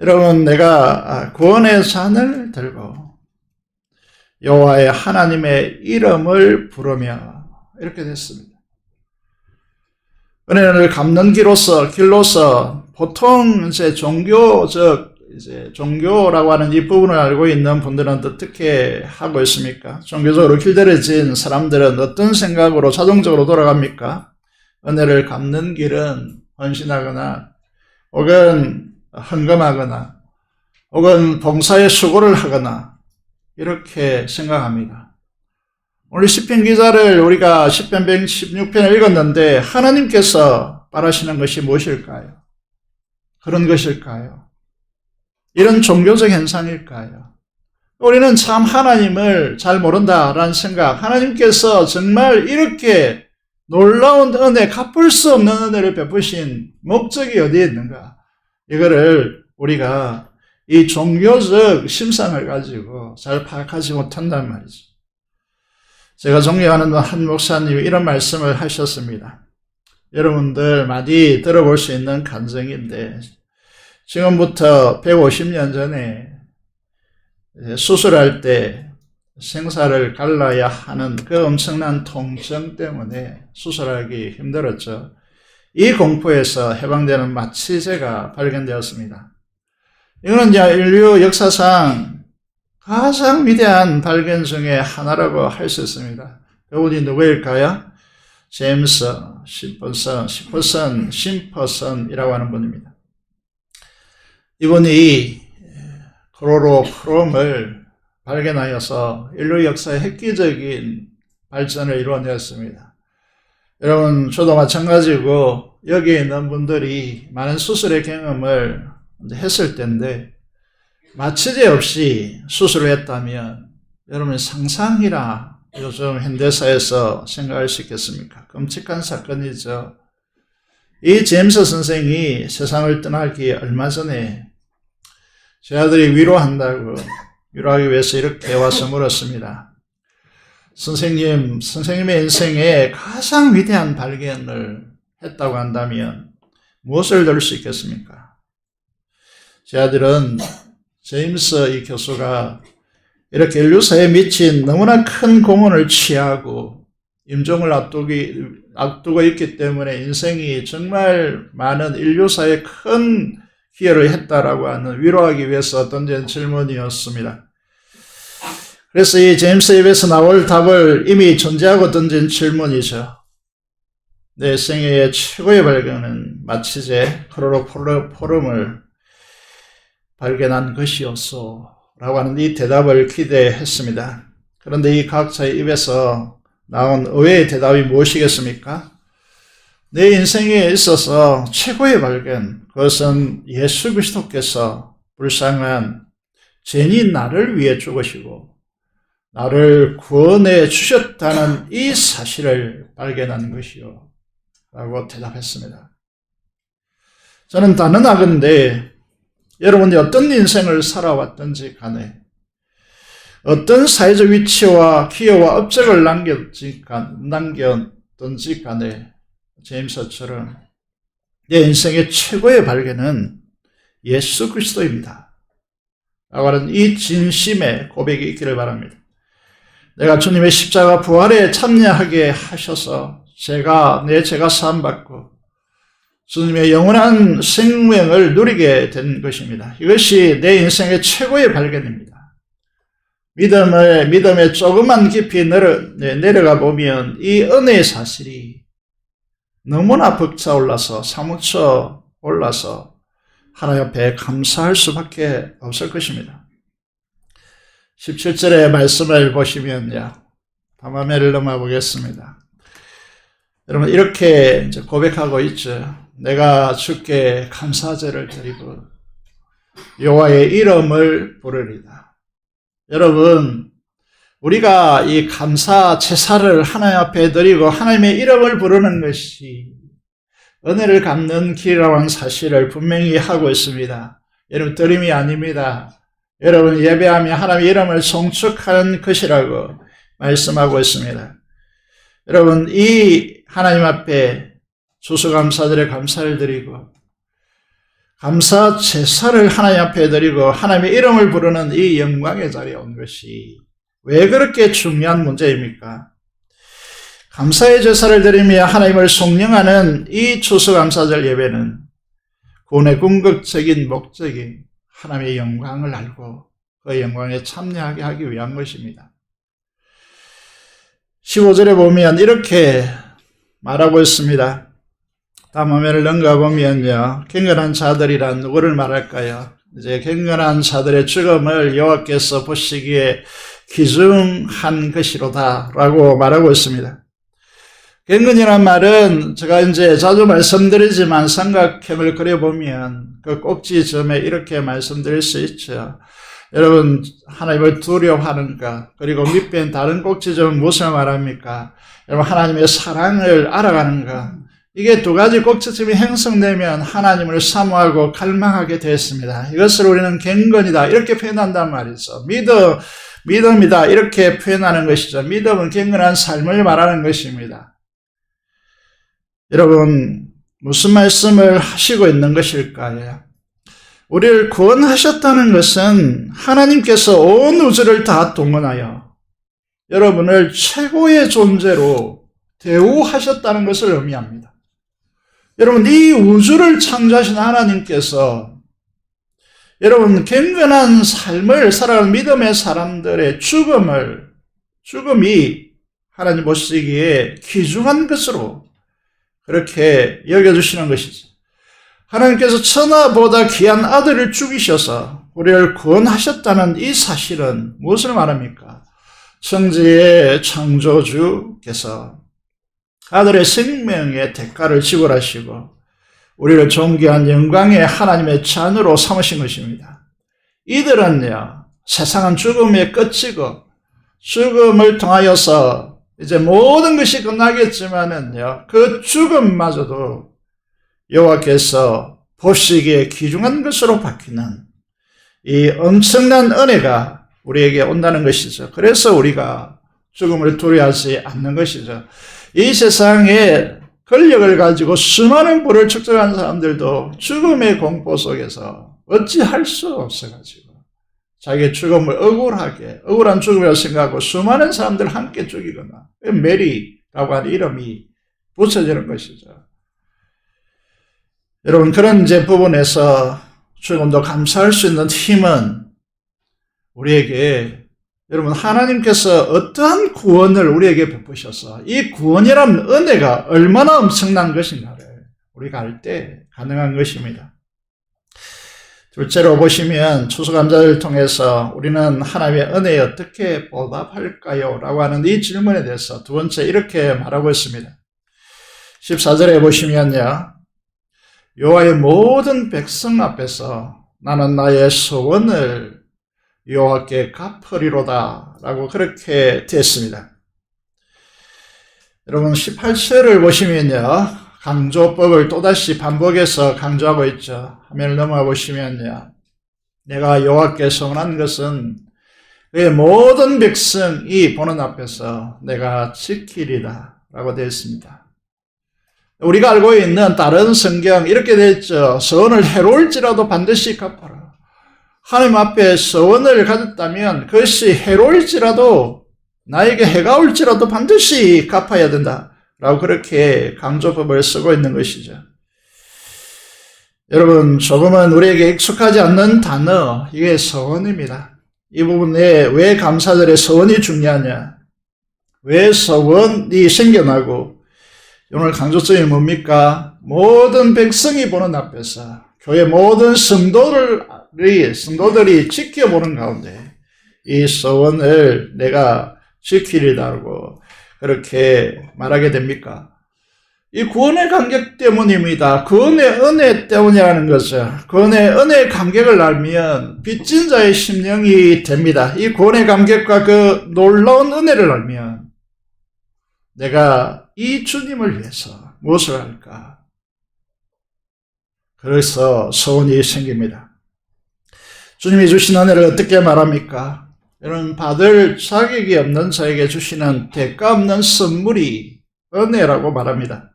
여러분 내가 구원의 잔을 들고 여호와의 하나님의 이름을 부르며 이렇게 됐습니다. 은혜를 갚는 길로서 보통 이제 종교라고 하는 이 부분을 알고 있는 분들은 어떻게 하고 있습니까? 종교적으로 길들여진 사람들은 어떤 생각으로 자동적으로 돌아갑니까? 은혜를 갚는 길은 헌신하거나 혹은 헌금하거나 혹은 봉사의 수고를 하거나 이렇게 생각합니다. 오늘 시편 기자를 우리가 시편 116편을 읽었는데 하나님께서 바라시는 것이 무엇일까요? 그런 것일까요? 이런 종교적 현상일까요? 우리는 참 하나님을 잘 모른다라는 생각, 하나님께서 정말 이렇게 놀라운 은혜, 갚을 수 없는 은혜를 베푸신 목적이 어디에 있는가? 이거를 우리가 이 종교적 심상을 가지고 잘 파악하지 못한단 말이죠. 제가 존경하는 한 목사님이 이런 말씀을 하셨습니다. 여러분들 많이 들어볼 수 있는 간증인데 지금부터 150년 전에 수술할 때 생사를 갈라야 하는 그 엄청난 통증 때문에 수술하기 힘들었죠. 이 공포에서 해방되는 마취제가 발견되었습니다. 이거는 이제 인류 역사상 가장 위대한 발견 중에 하나라고 할 수 있습니다. 그분이 누구일까요? 제임스 심퍼슨이라고 하는 분입니다. 이분이 클로로폼을 발견하여서 인류 역사의 획기적인 발전을 이루어냈습니다. 여러분, 저도 마찬가지고 여기에 있는 분들이 많은 수술의 경험을 이제 했을 텐데 마취제 없이 수술을 했다면 여러분 상상이라 요즘 현대사에서 생각할 수 있겠습니까? 끔찍한 사건이죠. 이 제임스 선생이 세상을 떠나기 얼마 전에 제 아들이 위로하기 위해서 이렇게 와서 물었습니다. 선생님의 인생에 가장 위대한 발견을 했다고 한다면 무엇을 들을 수 있겠습니까? 제 아들은 제임스 이 교수가 이렇게 인류사에 미친 너무나 큰 공헌을 취하고 임종을 앞두고 있기 때문에 인생이 정말 많은 인류사에 큰 기여를 했다라고 하는 위로하기 위해서 던진 질문이었습니다. 그래서 이 제임스 입에서 나올 답을 이미 존재하고 던진 질문이죠. 내 생애의 최고의 발견은 마취제 클로로포름을 발견한 것이었소 라고 하는 이 대답을 기대했습니다. 그런데 이 과학자의 입에서 나온 의외의 대답이 무엇이겠습니까? 내 인생에 있어서 최고의 발견, 그것은 예수 그리스도께서 불쌍한 죄인인 나를 위해 죽으시고 나를 구원해 주셨다는 이 사실을 발견한 것이요 라고 대답했습니다. 저는 단언하건대 여러분이 어떤 인생을 살아왔든지 간에 어떤 사회적 위치와 기여와 업적을 남겼든지 간에 제임스처럼 내 인생의 최고의 발견은 예수 그리스도입니다 라고 하는 이 진심의 고백이 있기를 바랍니다. 내가 주님의 십자가 부활에 참여하게 하셔서 내 죄가 사함받고 주님의 영원한 생명을 누리게 된 것입니다. 이것이 내 인생의 최고의 발견입니다. 믿음에 조금만 깊이 내려가 보면 이 은혜의 사실이 너무나 벅차올라서 사무쳐 올라서 하나님 앞에 감사할 수밖에 없을 것입니다. 17절의 말씀을 보시면요. 담화매를 넘어보겠습니다. 여러분 이렇게 이제 고백하고 있죠. 내가 주께 감사제를 드리고 여호와의 이름을 부르리다. 여러분 우리가 이 감사 제사를 하나님 앞에 드리고 하나님의 이름을 부르는 것이 은혜를 갚는 길이라고 하는 사실을 분명히 하고 있습니다. 여러분 드림이 아닙니다. 여러분 예배하며 하나님의 이름을 송축하는 것이라고 말씀하고 있습니다. 여러분 이 하나님 앞에 추수감사절에 감사를 드리고 감사 제사를 하나님 앞에 드리고 하나님의 이름을 부르는 이 영광의 자리에 온 것이 왜 그렇게 중요한 문제입니까? 감사의 제사를 드리며 하나님을 송영하는 이 추수감사절 예배는 구원의 궁극적인 목적이 하나님의 영광을 알고 그 영광에 참여하게 하기 위한 것입니다. 15절에 보면 이렇게 말하고 있습니다. 다음 화면을 넘어가 보면요. 경건한 자들이란 누구를 말할까요? 이제 경건한 자들의 죽음을 여호와께서 보시기에 귀중한 것이로다라고 말하고 있습니다. 경건이란 말은 제가 이제 자주 말씀드리지만 삼각형을 그려보면 그 꼭지점에 이렇게 말씀드릴 수 있죠. 여러분 하나님을 두려워하는 것, 그리고 밑변 다른 꼭지점은 무엇을 말합니까? 여러분 하나님의 사랑을 알아가는 것, 이게 두 가지 꼭지점이 형성되면 하나님을 사모하고 갈망하게 되었습니다. 이것을 우리는 경건이다 이렇게 표현한단 말이죠. 믿음이다 이렇게 표현하는 것이죠. 믿음은 경건한 삶을 말하는 것입니다. 여러분 무슨 말씀을 하시고 있는 것일까요? 우리를 구원하셨다는 것은 하나님께서 온 우주를 다 동원하여 여러분을 최고의 존재로 대우하셨다는 것을 의미합니다. 여러분 이 우주를 창조하신 하나님께서 여러분 경건한 삶을 살아가는 믿음의 사람들의 죽음이 하나님 보시기에 귀중한 것으로 그렇게 여겨주시는 것이죠. 하나님께서 천하보다 귀한 아들을 죽이셔서 우리를 구원하셨다는 이 사실은 무엇을 말합니까? 천지의 창조주께서 아들의 생명의 대가를 지불하시고 우리를 존귀한 영광의 하나님의 자녀로 삼으신 것입니다. 이들은요, 세상은 죽음의 끝이고 죽음을 통하여서 이제 모든 것이 끝나겠지만은요, 그 죽음마저도 여호와께서 보시기에 귀중한 것으로 바뀌는 이 엄청난 은혜가 우리에게 온다는 것이죠. 그래서 우리가 죽음을 두려워하지 않는 것이죠. 이 세상에 권력을 가지고 수많은 부를 축적한 사람들도 죽음의 공포 속에서 어찌할 수 없어가지고 자기의 죽음을 억울한 죽음이라고 생각하고 수많은 사람들 함께 죽이거나 메리라고 하는 이름이 붙여지는 것이죠. 여러분, 그런 이제 부분에서 죽음도 감사할 수 있는 힘은 우리에게, 여러분, 하나님께서 어떠한 구원을 우리에게 베푸셔서 이 구원이라는 은혜가 얼마나 엄청난 것인가를 우리가 알 때 가능한 것입니다. 둘째로 보시면 추수감사를 통해서 우리는 하나님의 은혜에 어떻게 보답할까요? 라고 하는 이 질문에 대해서 두 번째 이렇게 말하고 있습니다. 14절에 보시면요, 여호와의 모든 백성 앞에서 나는 나의 소원을 여호와께 갚으리로다 라고 그렇게 되었습니다. 여러분 18절을 보시면요, 강조법을 또다시 반복해서 강조하고 있죠. 화면을 넘어가 보시면요, 내가 여호와께 소원한 것은 그의 모든 백성이 보는 앞에서 내가 지키리라 라고 되어 있습니다. 우리가 알고 있는 다른 성경 이렇게 되어 있죠. 소원을 해로울지라도 반드시 갚아라. 하나님 앞에 소원을 가졌다면 그것이 해로울지라도 나에게 해가 올지라도 반드시 갚아야 된다 라고 그렇게 강조법을 쓰고 있는 것이죠. 여러분, 조금은 우리에게 익숙하지 않는 단어, 이게 소원입니다. 이 부분에 왜 감사절에 소원이 중요하냐, 왜 소원이 생겨나고, 오늘 강조점이 뭡니까? 모든 백성이 보는 앞에서 교회 모든 성도들이 지켜보는 가운데 이 소원을 내가 지키리라고 그렇게 말하게 됩니까? 이 구원의 감격 때문입니다. 구원의 은혜 때문이라는 거죠. 구원의 은혜의 감격을 알면 빚진 자의 심령이 됩니다. 이 구원의 감격과 그 놀라운 은혜를 알면 내가 이 주님을 위해서 무엇을 할까? 그래서 소원이 생깁니다. 주님이 주신 은혜를 어떻게 말합니까? 여러분, 받을 자격이 없는 자에게 주시는 대가 없는 선물이 은혜라고 말합니다.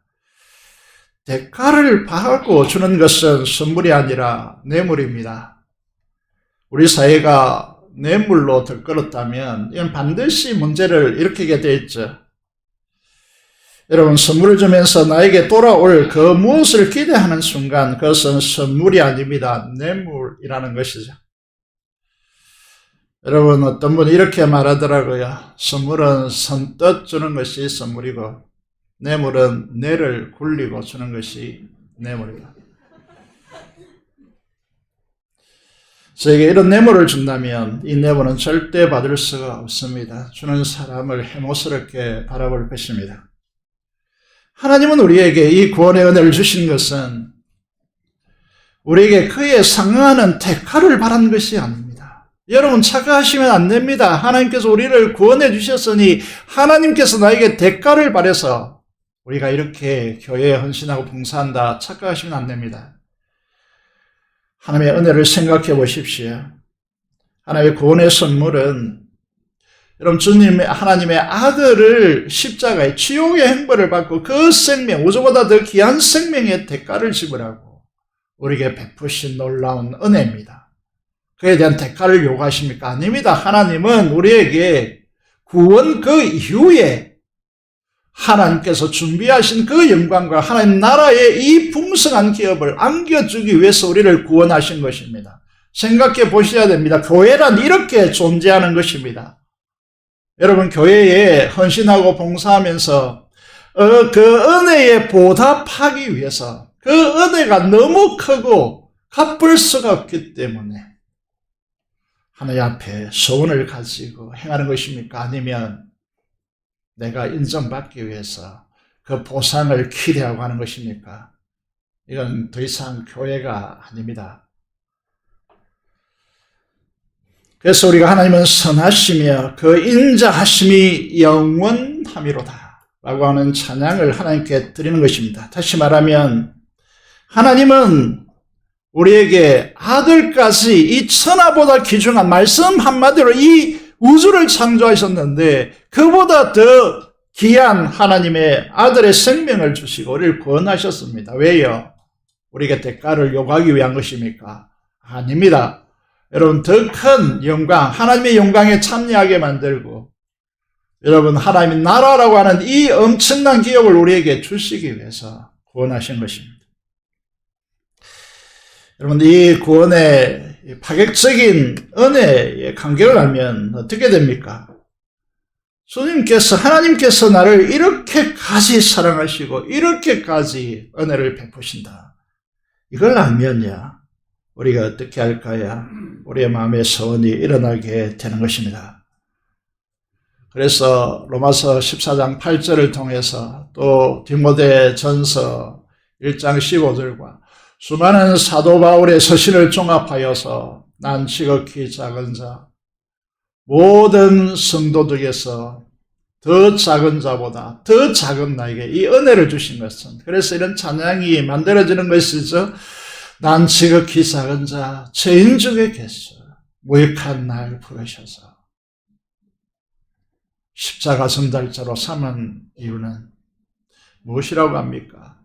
대가를 받고 주는 것은 선물이 아니라 뇌물입니다. 우리 사회가 뇌물로 들끓었다면 이건 반드시 문제를 일으키게 돼 있죠. 여러분, 선물을 주면서 나에게 돌아올 그 무엇을 기대하는 순간 그것은 선물이 아닙니다. 뇌물이라는 것이죠. 여러분, 어떤 분이 이렇게 말하더라고요. 선물은 선뜻 주는 것이 선물이고 뇌물은 뇌를 굴리고 주는 것이 뇌물이다. 저에게 이런 뇌물을 준다면 이 뇌물은 절대 받을 수가 없습니다. 주는 사람을 해모스럽게 바라볼 것입니다. 하나님은 우리에게 이 구원의 은혜를 주신 것은 우리에게 그에 상응하는 대가를 바란 것이 아닙니다. 여러분, 착각하시면 안 됩니다. 하나님께서 우리를 구원해 주셨으니 하나님께서 나에게 대가를 바라서 우리가 이렇게 교회에 헌신하고 봉사한다 착각하시면 안 됩니다. 하나님의 은혜를 생각해 보십시오. 하나님의 구원의 선물은 여러분, 주님의 하나님의 아들을 십자가에 치욕의 행벌을 받고 그 생명, 우주보다 더 귀한 생명의 대가를 지불하고 우리에게 베푸신 놀라운 은혜입니다. 그에 대한 대가를 요구하십니까? 아닙니다. 하나님은 우리에게 구원 그 이후에 하나님께서 준비하신 그 영광과 하나님 나라의 이 풍성한 기업을 안겨주기 위해서 우리를 구원하신 것입니다. 생각해 보셔야 됩니다. 교회란 이렇게 존재하는 것입니다. 여러분, 교회에 헌신하고 봉사하면서 그 은혜에 보답하기 위해서 그 은혜가 너무 크고 갚을 수가 없기 때문에 하나님 앞에 소원을 가지고 행하는 것입니까? 아니면 내가 인정받기 위해서 그 보상을 기대하고 하는 것입니까? 이건 더 이상 교회가 아닙니다. 그래서 우리가 하나님은 선하시며 그 인자하심이 영원함이로다 라고 하는 찬양을 하나님께 드리는 것입니다. 다시 말하면 하나님은 우리에게 아들까지 이 천하보다 귀중한 말씀 한마디로 이 우주를 창조하셨는데 그보다 더 귀한 하나님의 아들의 생명을 주시고 우리를 구원하셨습니다. 왜요? 우리에게 대가를 요구하기 위한 것입니까? 아닙니다. 여러분, 더 큰 영광, 하나님의 영광에 참여하게 만들고 여러분, 하나님의 나라라고 하는 이 엄청난 기업을 우리에게 주시기 위해서 구원하신 것입니다. 여러분, 이 구원의 파격적인 은혜의 간격을 알면 어떻게 됩니까? 주님께서, 하나님께서 나를 이렇게까지 사랑하시고 이렇게까지 은혜를 베푸신다. 이걸 알면요, 우리가 어떻게 할까요? 우리의 마음의 소원이 일어나게 되는 것입니다. 그래서 로마서 14장 8절을 통해서 또 디모데전서 1장 15절과 수많은 사도 바울의 서신을 종합하여서 난 지극히 작은 자, 모든 성도들에게서 더 작은 자보다 더 작은 나에게 이 은혜를 주신 것은, 그래서 이런 찬양이 만들어지는 것이죠. 난 지극히 작은 자, 죄인 중에게서 무익한 날 부르셔서 십자가 전달자로 삼은 이유는 무엇이라고 합니까?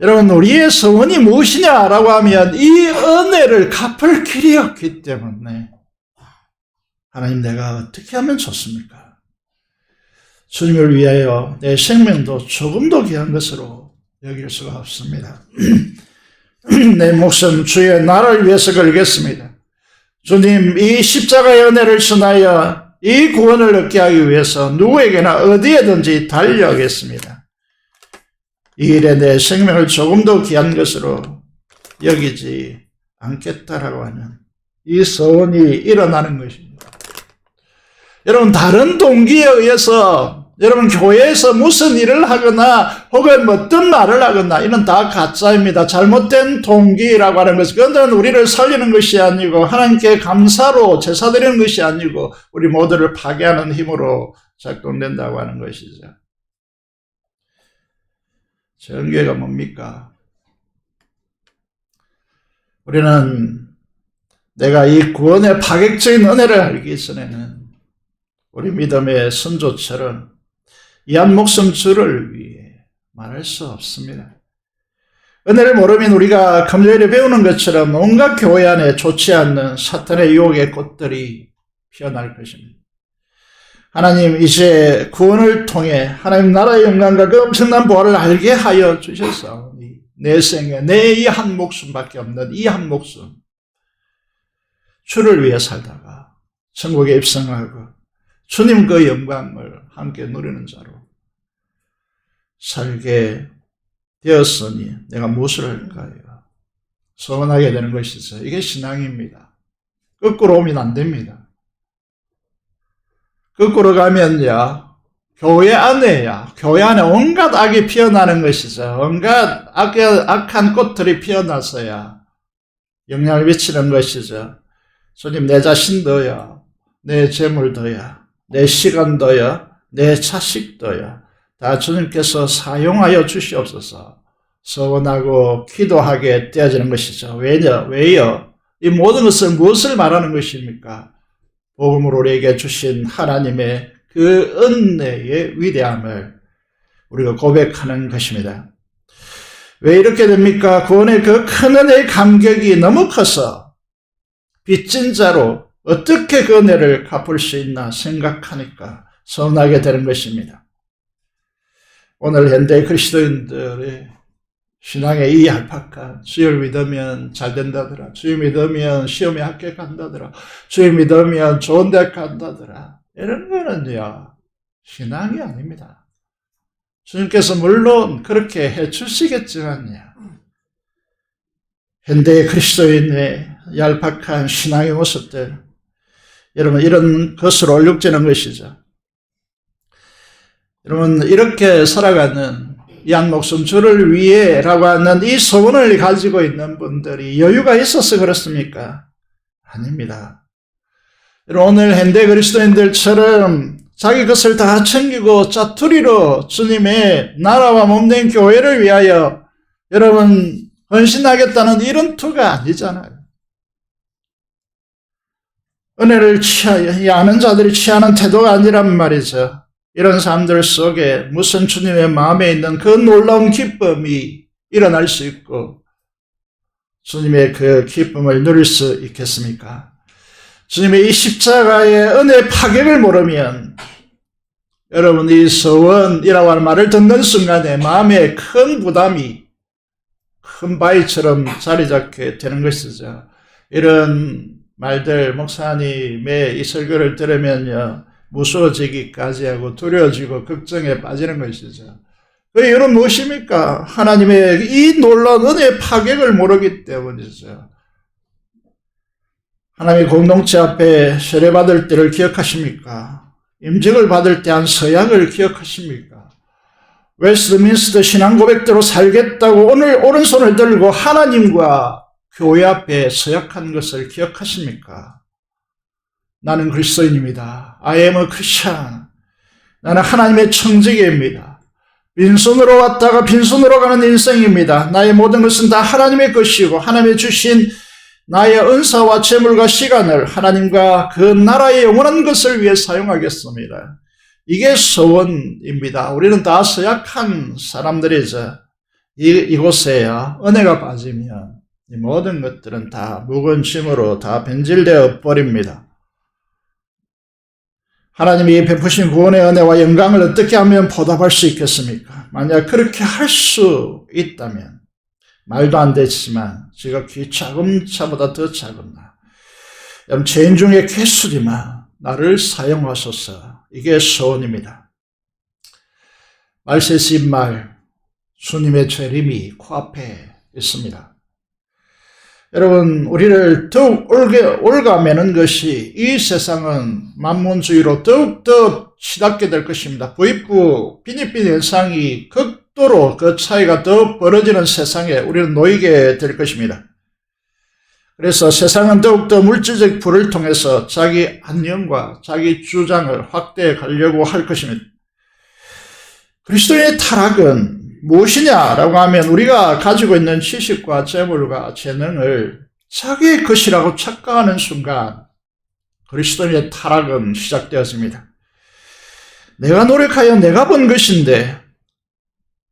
여러분, 우리의 소원이 무엇이냐라고 하면 이 은혜를 갚을 길이 없기 때문에 하나님, 내가 어떻게 하면 좋습니까? 주님을 위하여 내 생명도 조금도 귀한 것으로 여길 수가 없습니다. 내 목숨 주의 나라를 위해서 걸겠습니다. 주님, 이 십자가의 은혜를 전하여 이 구원을 얻게 하기 위해서 누구에게나 어디에든지 달려가겠습니다. 이 일에 내 생명을 조금도 귀한 것으로 여기지 않겠다라고 하는 이 소원이 일어나는 것입니다. 여러분, 다른 동기에 의해서 여러분 교회에서 무슨 일을 하거나 혹은 어떤 말을 하거나 이는 다 가짜입니다. 잘못된 동기라고 하는 것은 그것은 우리를 살리는 것이 아니고 하나님께 감사로 제사 드리는 것이 아니고 우리 모두를 파괴하는 힘으로 작동된다고 하는 것이죠. 정죄가 뭡니까? 우리는 내가 이 구원의 파격적인 은혜를 알기 전에는 우리 믿음의 선조처럼 이 한 목숨 주를 위해 말할 수 없습니다. 은혜를 모르면 우리가 금요일에 배우는 것처럼 온갖 교회 안에 좋지 않는 사탄의 유혹의 꽃들이 피어날 것입니다. 하나님, 이제 구원을 통해 하나님 나라의 영광과 그 엄청난 보화를 알게 하여 주셨사오니 내 생에 내 이 한 목숨밖에 없는 이 한 목숨 주를 위해 살다가 천국에 입성하고 주님 그 영광을 함께 누리는 자로 살게 되었으니 내가 무엇을 할까요? 소원하게 되는 것이죠. 이게 신앙입니다. 거꾸로 오면 안 됩니다. 거꾸로 가면요, 교회 안에 온갖 악이 피어나는 것이죠. 온갖 악한 꽃들이 피어나서야 영향을 미치는 것이죠. 주님, 내 자신도요, 내 재물도요, 내 시간도요, 내 자식도요, 다 주님께서 사용하여 주시옵소서 소원하고 기도하게 되어지는 것이죠. 왜요? 이 모든 것은 무엇을 말하는 것입니까? 복음으로 우리에게 주신 하나님의 그 은혜의 위대함을 우리가 고백하는 것입니다. 왜 이렇게 됩니까? 구원의 그 큰 은혜의 감격이 너무 커서 빚진 자로 어떻게 그 은혜를 갚을 수 있나 생각하니까 서운하게 되는 것입니다. 오늘 현대 그리스도인들의 신앙의 이 얄팍한 주를 믿으면 잘 된다더라, 주를 믿으면 시험에 합격한다더라, 주를 믿으면 좋은 대학 간다더라, 이런 거는요 신앙이 아닙니다. 주님께서 물론 그렇게 해주시겠지만요, 현대 그리스도인의 얄팍한 신앙의 모습들, 여러분, 이런 것으로 얼룩지는 것이죠. 여러분, 이렇게 살아가는 이 한 목숨 주를 위해라고 하는 이 소원을 가지고 있는 분들이 여유가 있어서 그렇습니까? 아닙니다. 여러분, 오늘 현대 그리스도인들처럼 자기 것을 다 챙기고 짜투리로 주님의 나라와 몸된 교회를 위하여 여러분 헌신하겠다는 이런 투가 아니잖아요. 은혜를 아는 자들이 취하는 태도가 아니란 말이죠. 이런 사람들 속에 무슨 주님의 마음에 있는 그 놀라운 기쁨이 일어날 수 있고 주님의 그 기쁨을 누릴 수 있겠습니까? 주님의 이 십자가의 은혜 파격을 모르면 여러분 이 서원이라고 하는 말을 듣는 순간에 마음에 큰 부담이 큰 바위처럼 자리 잡게 되는 것이죠. 이런 말들 목사님의 이 설교를 들으면요 무서워지기까지 하고 두려워지고 걱정에 빠지는 것이죠. 그 이유는 무엇입니까? 하나님의 이 놀라운 은혜의 파격을 모르기 때문이죠. 하나님의 공동체 앞에 세례받을 때를 기억하십니까? 임직을 받을 때 한 서약을 기억하십니까? 웨스트민스터 신앙 고백대로 살겠다고 오늘 오른손을 들고 하나님과 교회 앞에 서약한 것을 기억하십니까? 나는 그리스도인입니다. I am a Christian. 나는 하나님의 청지기입니다. 빈손으로 왔다가 빈손으로 가는 인생입니다. 나의 모든 것은 다 하나님의 것이고 하나님의 주신 나의 은사와 재물과 시간을 하나님과 그 나라의 영원한 것을 위해 사용하겠습니다. 이게 소원입니다. 우리는 다 서약한 사람들이죠. 이곳에야 은혜가 빠지면 이 모든 것들은 다 묵은 짐으로 다 변질되어 버립니다. 하나님이 베푸신 구원의 은혜와 영광을 어떻게 하면 보답할 수 있겠습니까? 만약 그렇게 할 수 있다면 말도 안 되지만 지극히 작은 차보다 더 작은 나 여러분 죄인 중에 괴수리마 나를 사용하소서. 이게 소원입니다. 말세시 말 주님의 재림이 코앞에 있습니다. 여러분 우리를 더욱 올가매는 것이 이 세상은 만문주의로 더욱더 치닫게 될 것입니다. 부익부 빈익빈 현상이 극도로 그 차이가 더 벌어지는 세상에 우리는 놓이게 될 것입니다. 그래서 세상은 더욱더 물질적 부를 통해서 자기 안녕과 자기 주장을 확대해 가려고 할 것입니다. 그리스도의 타락은 무엇이냐라고 하면 우리가 가지고 있는 지식과 재물과 재능을 자기의 것이라고 착각하는 순간 그리스도의 타락은 시작되었습니다. 내가 노력하여 내가 번 것인데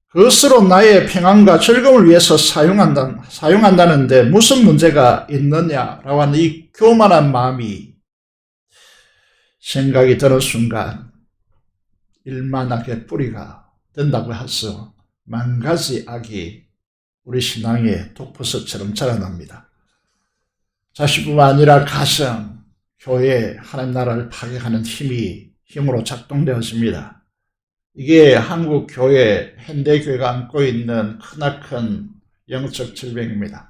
그것으로 나의 평안과 즐거움을 위해서 사용한다는데 무슨 문제가 있느냐라고 하는 이 교만한 마음이 생각이 드는 순간 일만하게 뿌리가 된다고 해서 만 가지 악이 우리 신앙의 독버섯처럼 자라납니다. 자식뿐만 아니라 가정, 교회, 하나님 나라를 파괴하는 힘으로 작동되어집니다. 이게 한국 교회, 현대 교회가 안고 있는 크나큰 영적 질병입니다.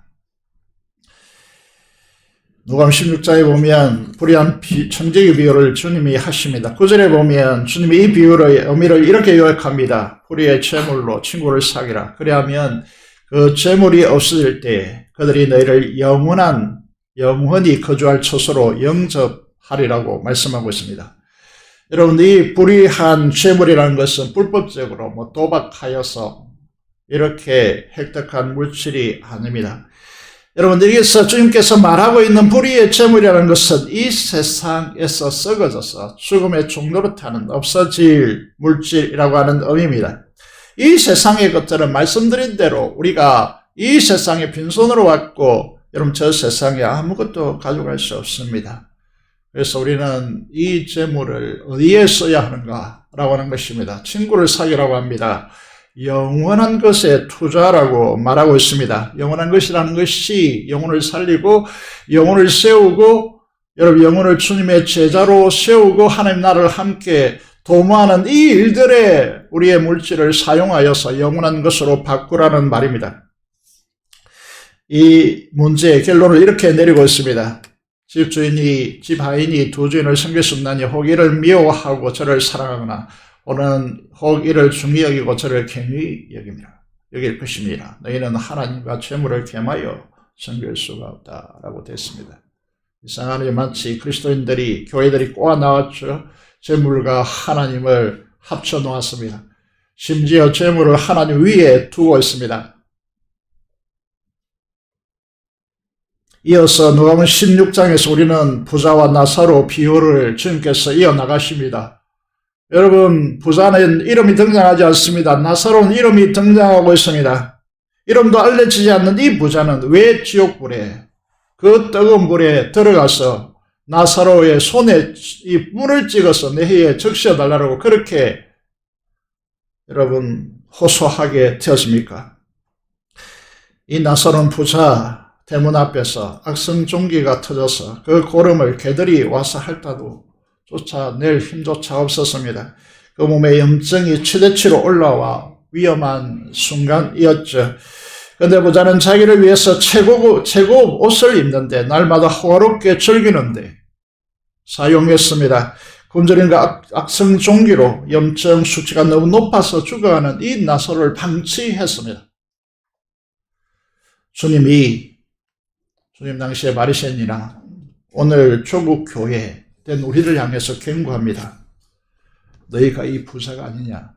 누가복음 16장에 보면 불의한 청지기 비유를 주님이 하십니다. 9절에 보면 주님이 이 비유의 의미를 이렇게 요약합니다. 불의의 재물로 친구를 사귀라. 그리하면 그 재물이 없어질 때 그들이 너희를 영원히 거주할 처소로 영접하리라고 말씀하고 있습니다. 여러분 이 불의한 재물이라는 것은 불법적으로 도박하여서 이렇게 획득한 물질이 아닙니다. 여러분 여기서 주님께서 말하고 있는 불의의 재물이라는 것은 이 세상에서 썩어져서 죽음의 종로로 타는 없어질 물질이라고 하는 의미입니다. 이 세상의 것들은 말씀드린 대로 우리가 이 세상에 빈손으로 왔고 여러분 저 세상에 아무것도 가져갈 수 없습니다. 그래서 우리는 이 재물을 어디에 써야 하는가라고 하는 것입니다. 친구를 사귀라고 합니다. 영원한 것에 투자라고 말하고 있습니다. 영원한 것이라는 것이 영혼을 살리고 영혼을 세우고 여러분 영혼을 주님의 제자로 세우고 하나님 나라를 함께 도모하는 이 일들에 우리의 물질을 사용하여서 영원한 것으로 바꾸라는 말입니다. 이 문제의 결론을 이렇게 내리고 있습니다. 집 하인이 두 주인을 섬길 수 없나니 혹 이를 미워하고 저를 사랑하거나 혹 이를 중히 여기고 저를 경히 여길 것입니다. 너희는 하나님과 재물을 겸하여 섬길 수가 없다라고 됐습니다. 이상하게 마치 그리스도인들이 교회들이 꼬아 나왔죠. 재물과 하나님을 합쳐 놓았습니다. 심지어 재물을 하나님 위에 두고 있습니다. 이어서 누가복음 16장에서 우리는 부자와 나사로 비유를 주님께서 이어나가십니다. 여러분, 부자는 이름이 등장하지 않습니다. 나사로는 이름이 등장하고 있습니다. 이름도 알려지지 않는 이 부자는 왜 지옥불에, 그 뜨거운 불에 들어가서 나사로의 손에 이 물을 찍어서 내 혀에 적셔달라고 그렇게 여러분 호소하게 되었습니까? 이 나사로는 부자 대문 앞에서 악성종기가 터져서 그 고름을 개들이 와서 핥아도 쫓아낼 힘조차 없었습니다. 그 몸에 염증이 최대치로 올라와 위험한 순간이었죠. 그런데 부자는 자기를 위해서 최고급 옷을 입는데 날마다 호화롭게 즐기는데 사용했습니다. 굶주림과 악성종기로 염증 수치가 너무 높아서 죽어가는 이 나사로를 방치했습니다. 주님 당시에 바리새인이나 오늘 조국 교회 된 우리를 향해서 경고합니다. 너희가 이 부자가 아니냐.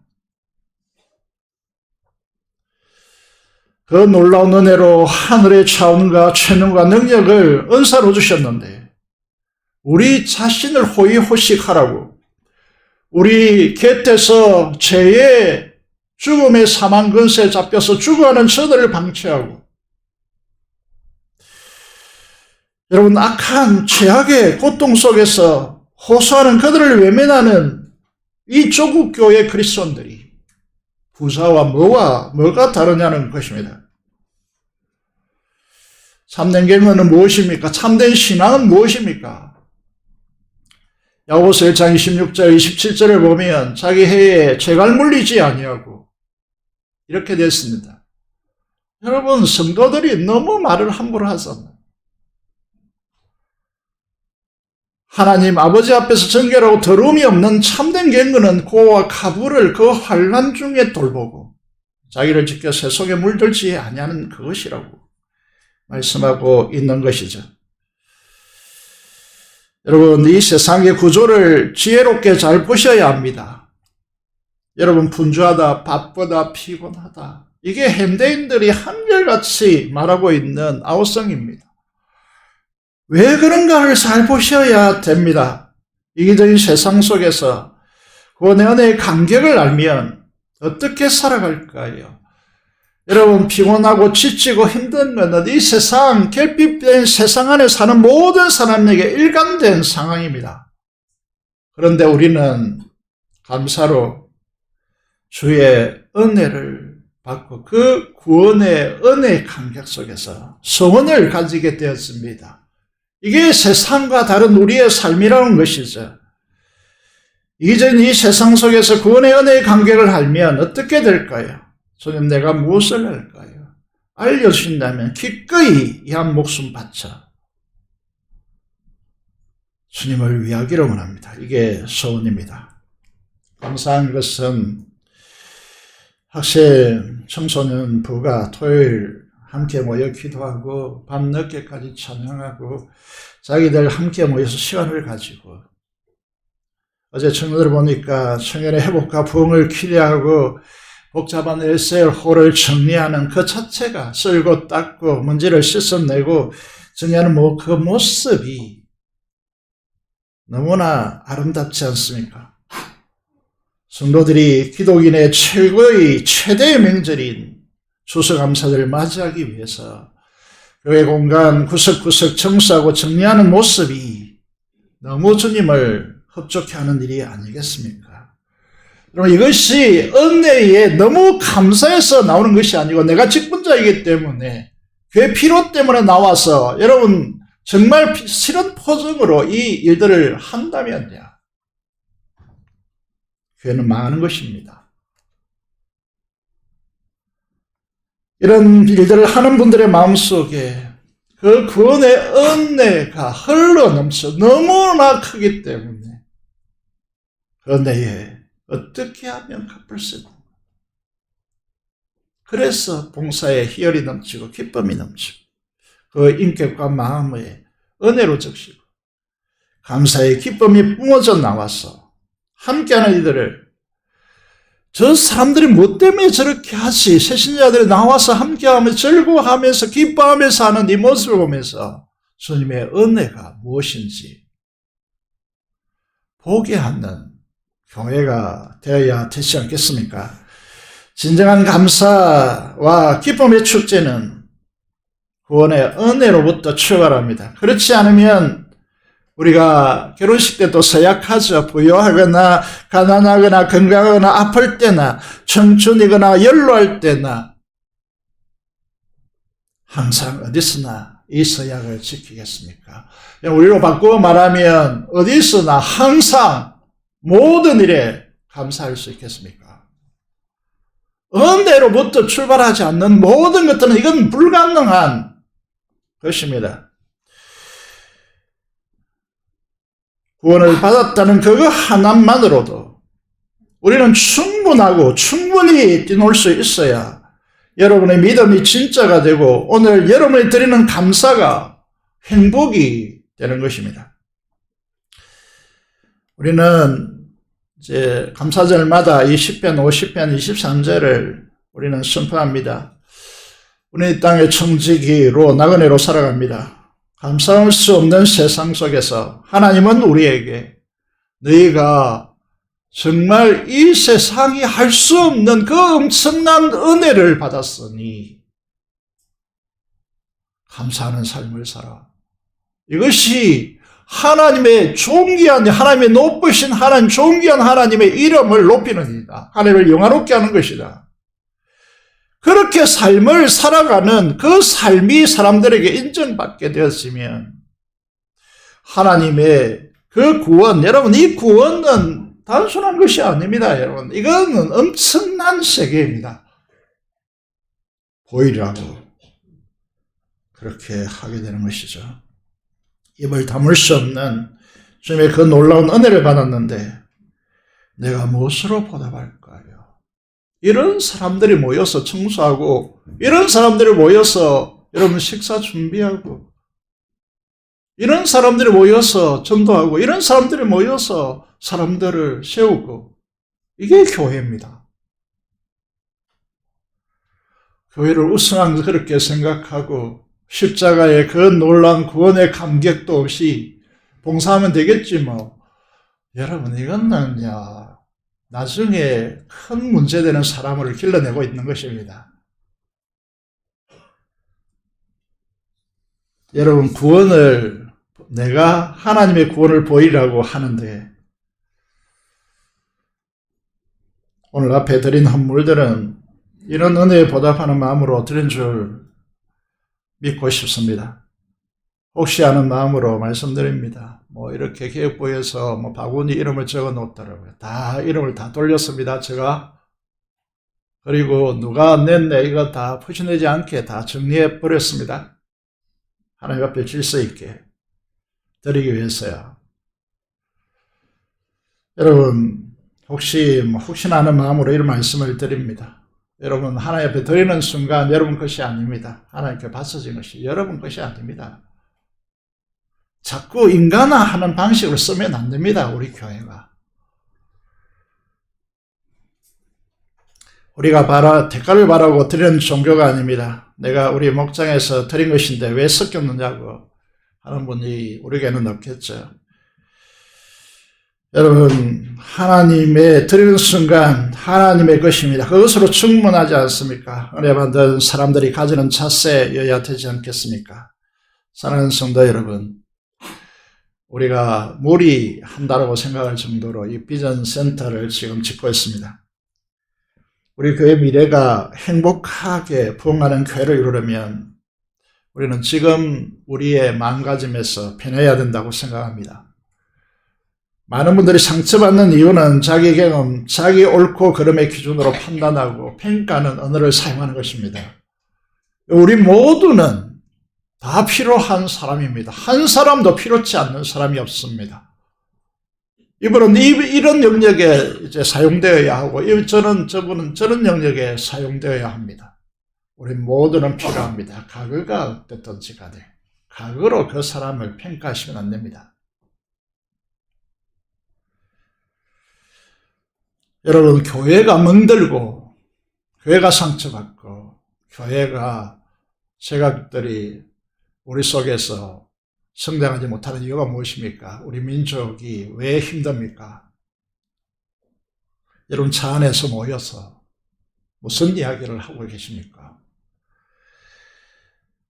그 놀라운 은혜로 하늘의 차원과 체능과 능력을 은사로 주셨는데 우리 자신을 호의호식하라고 우리 곁에서 죄의 죽음의 사망 근세에 잡혀서 죽어가는 저들을 방치하고 여러분 악한 죄악의 고통 속에서 호소하는 그들을 외면하는 이 조국 교회 그리스도인들이 부자와 뭐가 다르냐는 것입니다. 참된 경건은 무엇입니까? 참된 신앙은 무엇입니까? 야고보서 1장 26절 27절을 보면 자기 해에 죄가 물리지 아니하고 이렇게 됐습니다. 여러분 성도들이 너무 말을 함부로 하잖아요. 하나님 아버지 앞에서 정결하고 더러움이 없는 참된 경건은 고와 가부를 그 환난 중에 돌보고 자기를 지켜 세속에 물들지 아니하는 그것이라고 말씀하고 있는 것이죠. 여러분 이 세상의 구조를 지혜롭게 잘 보셔야 합니다. 여러분 분주하다, 바쁘다, 피곤하다 이게 현대인들이 한결같이 말하고 있는 아우성입니다. 왜 그런가를 잘 보셔야 됩니다. 이기적인 세상 속에서 구원의 은혜의 간격을 알면 어떻게 살아갈까요? 여러분 피곤하고 지치고 힘든 것은 이 세상 결핍된 세상 안에 사는 모든 사람에게 일관된 상황입니다. 그런데 우리는 감사로 주의 은혜를 받고 그 구원의 은혜의 간격 속에서 소원을 가지게 되었습니다. 이게 세상과 다른 우리의 삶이라는 것이죠. 이젠 이 세상 속에서 구원의 은혜의 간격을 알면 어떻게 될까요? 주님 내가 무엇을 할까요? 알려주신다면 기꺼이 이 한 목숨 바쳐 주님을 위하기를 원합니다. 이게 소원입니다. 감사한 것은 학생 청소년 부가 토요일 함께 모여 기도하고 밤늦게까지 찬양하고 자기들 함께 모여서 시간을 가지고 어제 청년들 보니까 청년의 회복과 부흥을 기대하고 복잡한 SL홀을 정리하는 그 자체가 쓸고 닦고 먼지를 씻어내고 정리하는 그 모습이 너무나 아름답지 않습니까? 성도들이 기독인의 최대의 명절인 추수감사절을 맞이하기 위해서 교회 공간 구석구석 청소하고 정리하는 모습이 너무 주님을 흡족해 하는 일이 아니겠습니까? 여러분 이것이 은혜에 너무 감사해서 나오는 것이 아니고 내가 직분자이기 때문에 교회 필요 때문에 나와서 여러분 정말 싫은 포정으로 이 일들을 한다면요 교회는 망하는 것입니다. 이런 일들을 하는 분들의 마음속에 그 구원의 은혜가 흘러넘쳐 너무나 크기 때문에 그 은혜에 어떻게 하면 갚을 수 있는가? 그래서 봉사에 희열이 넘치고 기쁨이 넘치고 그 인격과 마음의 은혜로 적시고 감사의 기쁨이 뿜어져 나와서 함께하는 이들을 저 사람들이 뭐 때문에 저렇게 하지? 새신자들이 나와서 함께하며 즐거워하면서 기뻐하면서 하는 이 모습을 보면서 주님의 은혜가 무엇인지 보게 하는 교회가 되어야 되지 않겠습니까? 진정한 감사와 기쁨의 축제는 구원의 은혜로부터 출발합니다. 그렇지 않으면 우리가 결혼식 때도 서약하죠. 부유하거나 가난하거나 건강하거나 아플 때나 청춘이거나 연로할 때나 항상 어디서나 이 서약을 지키겠습니까? 우리로 바꾸어 말하면 어디서나 항상 모든 일에 감사할 수 있겠습니까? 은혜로부터 출발하지 않는 모든 것들은 이건 불가능한 것입니다. 구원을 받았다는 그거 하나만으로도 우리는 충분하고 충분히 뛰놀 수 있어야 여러분의 믿음이 진짜가 되고 오늘 여러분이 드리는 감사가 행복이 되는 것입니다. 우리는 이제 감사절마다 이 10편, 50편, 23절을 우리는 선포합니다. 우리 땅의 청지기로 나그네로 살아갑니다. 감사할 수 없는 세상 속에서 하나님은 우리에게 너희가 정말 이 세상이 할 수 없는 그 엄청난 은혜를 받았으니 감사하는 삶을 살아. 이것이 하나님의 존귀한, 하나님의 높으신 하나님, 존귀한 하나님의 이름을 높이는 일이다. 하나님을 영화롭게 하는 것이다. 그렇게 삶을 살아가는 그 삶이 사람들에게 인정받게 되었으면 하나님의 그 구원, 여러분 이 구원은 단순한 것이 아닙니다. 여러분 이거는 엄청난 세계입니다. 보이라고 그렇게 하게 되는 것이죠. 입을 다물 수 없는 주님의 그 놀라운 은혜를 받았는데 내가 무엇으로 보답할까요? 이런 사람들이 모여서 청소하고 이런 사람들이 모여서 여러분 식사 준비하고 이런 사람들이 모여서 전도하고 이런 사람들이 모여서 사람들을 세우고 이게 교회입니다. 교회를 우승한 그렇게 생각하고 십자가의 그 놀라운 구원의 감격도 없이 봉사하면 되겠지 뭐. 여러분 이거는요 나중에 큰 문제되는 사람을 길러내고 있는 것입니다. 여러분 구원을 내가 하나님의 구원을 보이라고 하는데 오늘 앞에 드린 헌물들은 이런 은혜에 보답하는 마음으로 드린 줄 믿고 싶습니다. 혹시 아는 마음으로 말씀드립니다. 뭐 이렇게 개혁부에서 뭐 바구니 이름을 적어 놓더라고요. 다 이름을 다 돌렸습니다. 제가 그리고 누가 냈네 이거 다 푸시내지 않게 다 정리해 버렸습니다. 하나님 앞에 질서 있게 드리기 위해서요. 여러분 혹시나 하는 마음으로 이런 말씀을 드립니다. 여러분 하나님 앞에 드리는 순간 여러분 것이 아닙니다. 하나님께 바쳐진 것이 여러분 것이 아닙니다. 자꾸 인간화하는 방식으로 쓰면 안 됩니다. 우리 교회가. 우리가 대가를 바라고 드리는 종교가 아닙니다. 내가 우리 목장에서 드린 것인데 왜 섞였느냐고 하는 분이 우리에게는 없겠죠. 여러분 하나님의 드리는 순간 하나님의 것입니다. 그것으로 충분하지 않습니까? 은혜 받은 사람들이 가지는 자세여야 되지 않겠습니까? 사랑하는 성도 여러분, 우리가 무리한다고 생각할 정도로 이 비전 센터를 지금 짓고 있습니다. 우리 교회 미래가 행복하게 부흥하는 교회를 이루려면 우리는 지금 우리의 마음가짐에서 변해야 된다고 생각합니다. 많은 분들이 상처받는 이유는 자기 경험, 자기 옳고 그름의 기준으로 판단하고 평가하는 언어를 사용하는 것입니다. 우리 모두는 다 필요한 사람입니다. 한 사람도 필요치 않는 사람이 없습니다. 이분은 이런 영역에 이제 사용되어야 하고, 저분은 저런 영역에 사용되어야 합니다. 우리 모두는 필요합니다. 과거가 어땠든지 간에 과거로 그 사람을 평가하시면 안 됩니다. 여러분, 교회가 멍들고 교회가 상처받고 교회가 제각들이 우리 속에서 성장하지 못하는 이유가 무엇입니까? 우리 민족이 왜 힘듭니까? 여러분, 차 안에서 모여서 무슨 이야기를 하고 계십니까?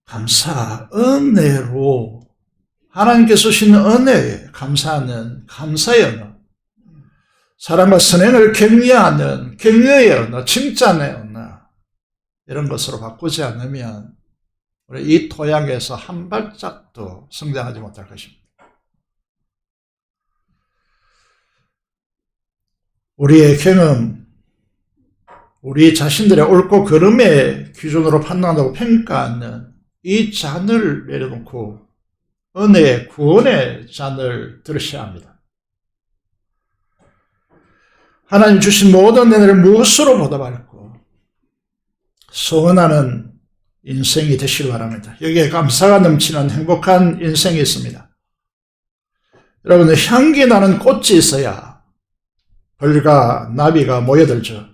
감사, 은혜로 하나님께서 주신 은혜에 감사하는 감사의 언어, 사랑과 선행을 격려하는 격려의 언어, 칭찬의 언어, 이런 것으로 바꾸지 않으면 우리 이 토양에서 한 발짝도 성장하지 못할 것입니다. 우리의 경험, 우리 자신들의 옳고 그름의 기준으로 판단하고 평가하는 이 잔을 내려놓고 은혜의 구원의 잔을 들으셔야 합니다. 하나님 주신 모든 은혜를 무엇으로 보답할고 소원하는 인생이 되시길 바랍니다. 여기에 감사가 넘치는 행복한 인생이 있습니다. 여러분, 향기 나는 꽃이 있어야 벌과 나비가 모여들죠.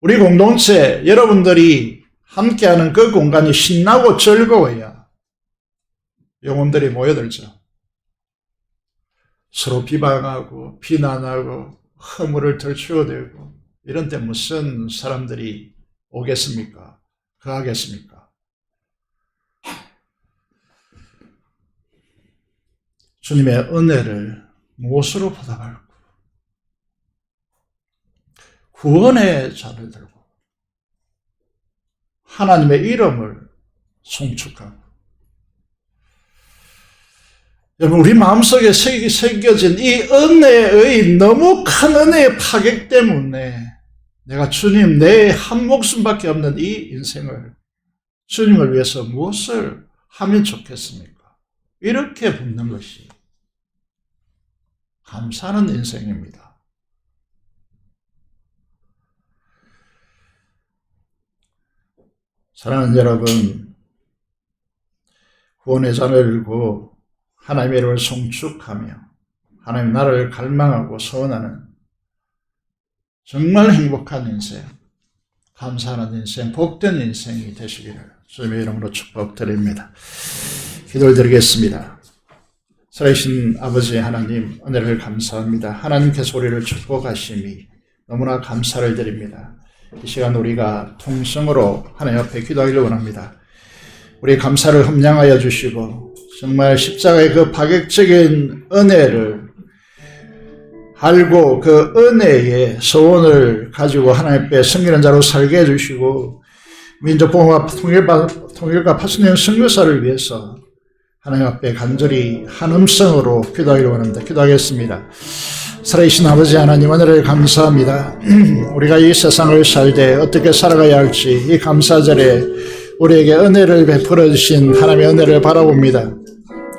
우리 공동체, 여러분들이 함께하는 그 공간이 신나고 즐거워야 영혼들이 모여들죠. 서로 비방하고 비난하고 허물을 덜치워대고 이런 데 무슨 사람들이 오겠습니까? 거하겠습니까? 주님의 은혜를 무엇으로 보답할고 구원의 잔을 들고 하나님의 이름을 송축하고, 여러분, 우리 마음속에 새겨진 이 은혜의 너무 큰 은혜의 파격 때문에 내가 주님, 내 한 목숨밖에 없는 이 인생을 주님을 위해서 무엇을 하면 좋겠습니까? 이렇게 묻는 것이 감사하는 인생입니다. 사랑하는 여러분, 구원의 잔을 들고 하나님의 이름을 송축하며 하나님 나라를 갈망하고 소원하는 정말 행복한 인생, 감사하는 인생, 복된 인생이 되시기를 주님의 이름으로 축복드립니다. 기도를 드리겠습니다. 살아계신 아버지 하나님, 은혜를 감사합니다. 하나님께서 우리를 축복하심이 너무나 감사를 드립니다. 이 시간 우리가 통성으로 하나님 앞에 기도하기를 원합니다. 우리 감사를 함량하여 주시고 정말 십자가의 그 파격적인 은혜를 알고 그 은혜의 소원을 가지고 하나님 앞에 섬기는 자로 살게 해주시고 민족복음과 통일과 파수년 선교사를 위해서 하나님 앞에 간절히 한 음성으로 기도하기를 원합니다. 기도하겠습니다. 살아계신 아버지 하나님, 은혜를 감사합니다. 우리가 이 세상을 살 때 어떻게 살아가야 할지 이 감사절에 우리에게 은혜를 베풀어 주신 하나님의 은혜를 바라봅니다.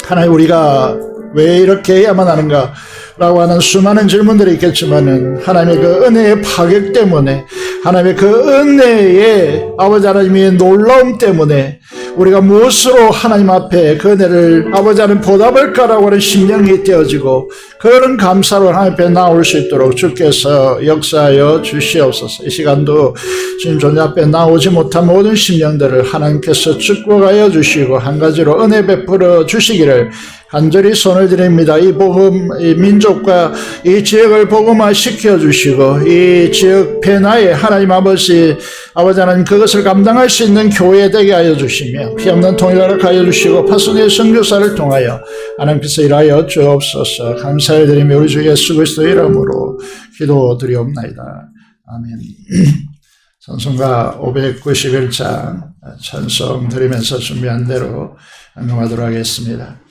하나님, 우리가 왜 이렇게 해야만 하는가 라고 하는 수많은 질문들이 있겠지만은 하나님의 그 은혜의 파격 때문에, 하나님의 그 은혜의 아버지 하나님의 놀라움 때문에 우리가 무엇으로 하나님 앞에 그 은혜를 아버지 하나님 보답할까라고 하는 심령이 되어지고 그런 감사로 하나님 앞에 나올 수 있도록 주께서 역사하여 주시옵소서. 이 시간도 주님 존재 앞에 나오지 못한 모든 심령들을 하나님께서 축복하여 주시고 한 가지로 은혜 베풀어 주시기를 간절히 손을 드립니다. 이 복음, 이 민족과 이 지역을 복음화 시켜주시고 이 지역 변화에 하나님 아버지 하나님 그것을 감당할 수 있는 교회 되게 하여 주시며 피없는 통일을 하여 주시고 파수의 선교사를 통하여 하나님께서 일하여 주옵소서. 감사를 드리며 우리 주 예수 그리스도의 이름으로 기도드리옵나이다. 아멘. 찬송가 591장 찬송 드리면서 준비한 대로 응용하도록 하겠습니다.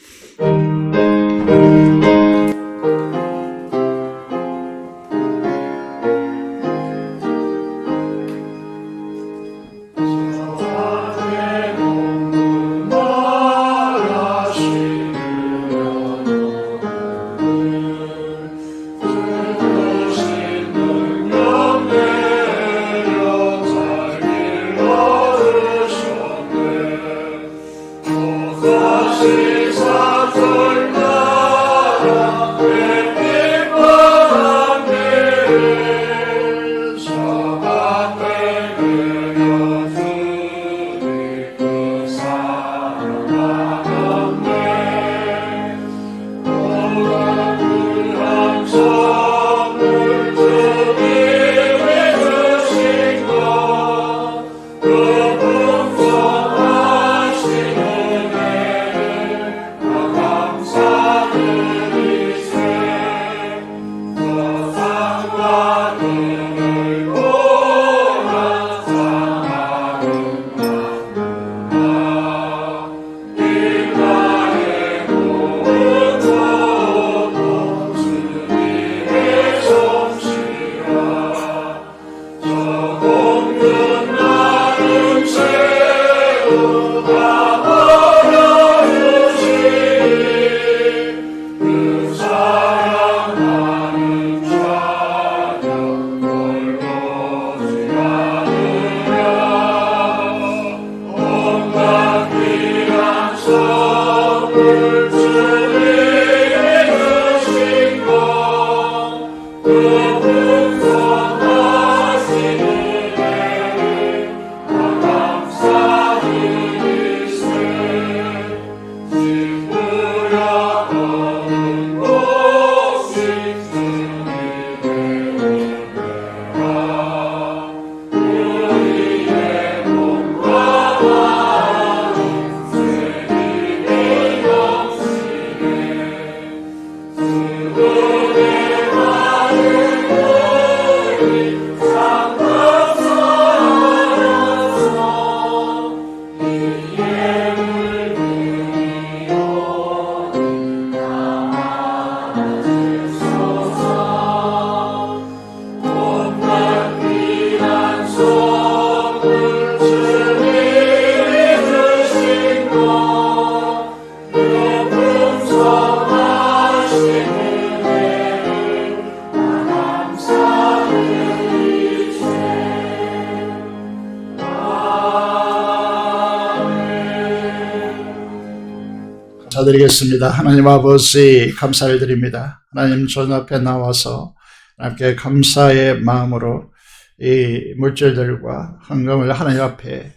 감사드리겠습니다. 하나님 아버지 감사를 드립니다. 하나님 손 앞에 나와서 함께 감사의 마음으로 이 물질들과 헌금을 하나님 앞에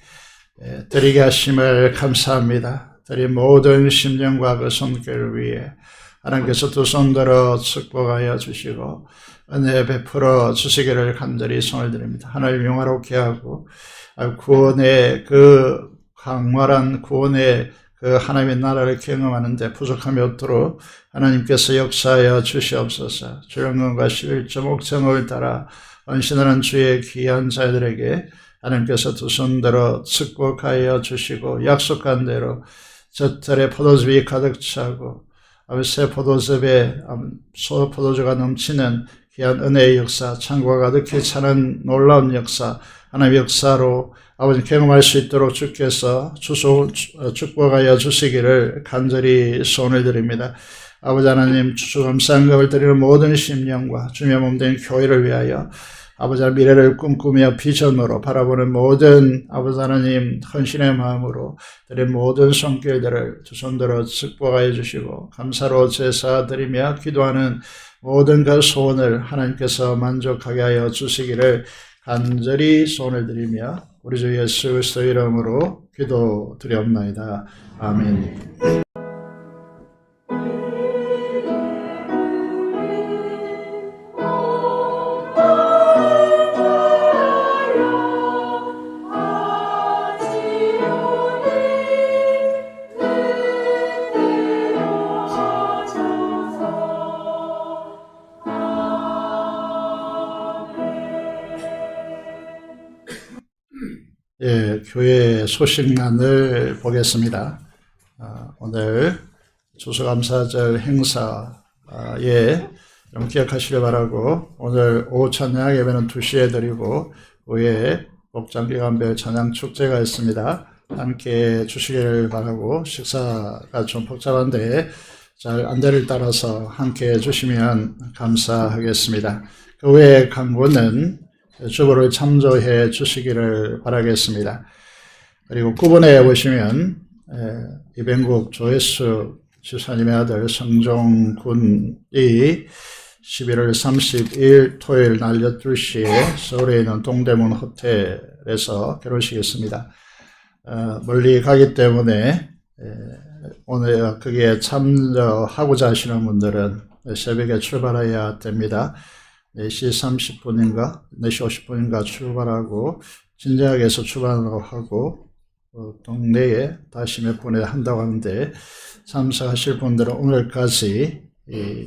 드리게 하심을 감사합니다. 드린 모든 심령과 그 손길을 위해 하나님께서 두 손 들어 축복하여 주시고 은혜 베풀어 주시기를 간절히 손을 드립니다. 하나님 영화롭게 하고 구원의 그 강렬한 구원의 그 하나님의 나라를 경험하는데 부족함이 없도록 하나님께서 역사하여 주시옵소서. 주영광과 11조 목청을 따라 헌신하는 주의 귀한 자들에게 하나님께서 두 손 들어 축복하여 주시고 약속한 대로 젖털에 포도즙이 가득 차고 새 포도즙에 포도주가 넘치는 귀한 은혜의 역사, 창고가 가득히 차는 놀라운 역사, 하나님의 역사로 아버지 경험할 수 있도록 주께서 축복하여 주시기를 간절히 소원을 드립니다. 아버지 하나님 추수감사한금을 드리는 모든 심령과 주님의 몸된 교회를 위하여 아버지 하나님 미래를 꿈꾸며 비전으로 바라보는 모든 아버지 하나님 헌신의 마음으로 드린 모든 손길들을 두 손들어 축복하여 주시고 감사로 제사 드리며 기도하는 모든 그 소원을 하나님께서 만족하게 하여 주시기를 간절히 소원을 드리며 우리 주 예수 그리스도의 이름으로 기도드리옵나이다. 아멘. 교회 소식란을 보겠습니다. 오늘 추수감사절 행사에 좀 기억하시길 바라고 오늘 오후 찬양 예배는 2시에 드리고 오후에 복장기간별 찬양 축제가 있습니다. 함께 주시기를 바라고 식사가 좀 복잡한데 잘 안대를 따라서 함께 해주시면 감사하겠습니다. 그 외에 강구는 주보를 참조해 주시기를 바라겠습니다. 그리고 9번에 보시면 이병국 조회수 지사님의 아들 성종군이 11월 30일 토요일 날 12시에 서울에 있는 동대문 호텔에서 결혼식이 있습니다. 멀리 가기 때문에 오늘 거기에 참여하고자 하시는 분들은 새벽에 출발해야 됩니다. 4시 30분인가 4시 50분인가 출발하고 진작에서 출발하고 동네에 다시 몇 분에 한다고 하는데 참석하실 분들은 오늘까지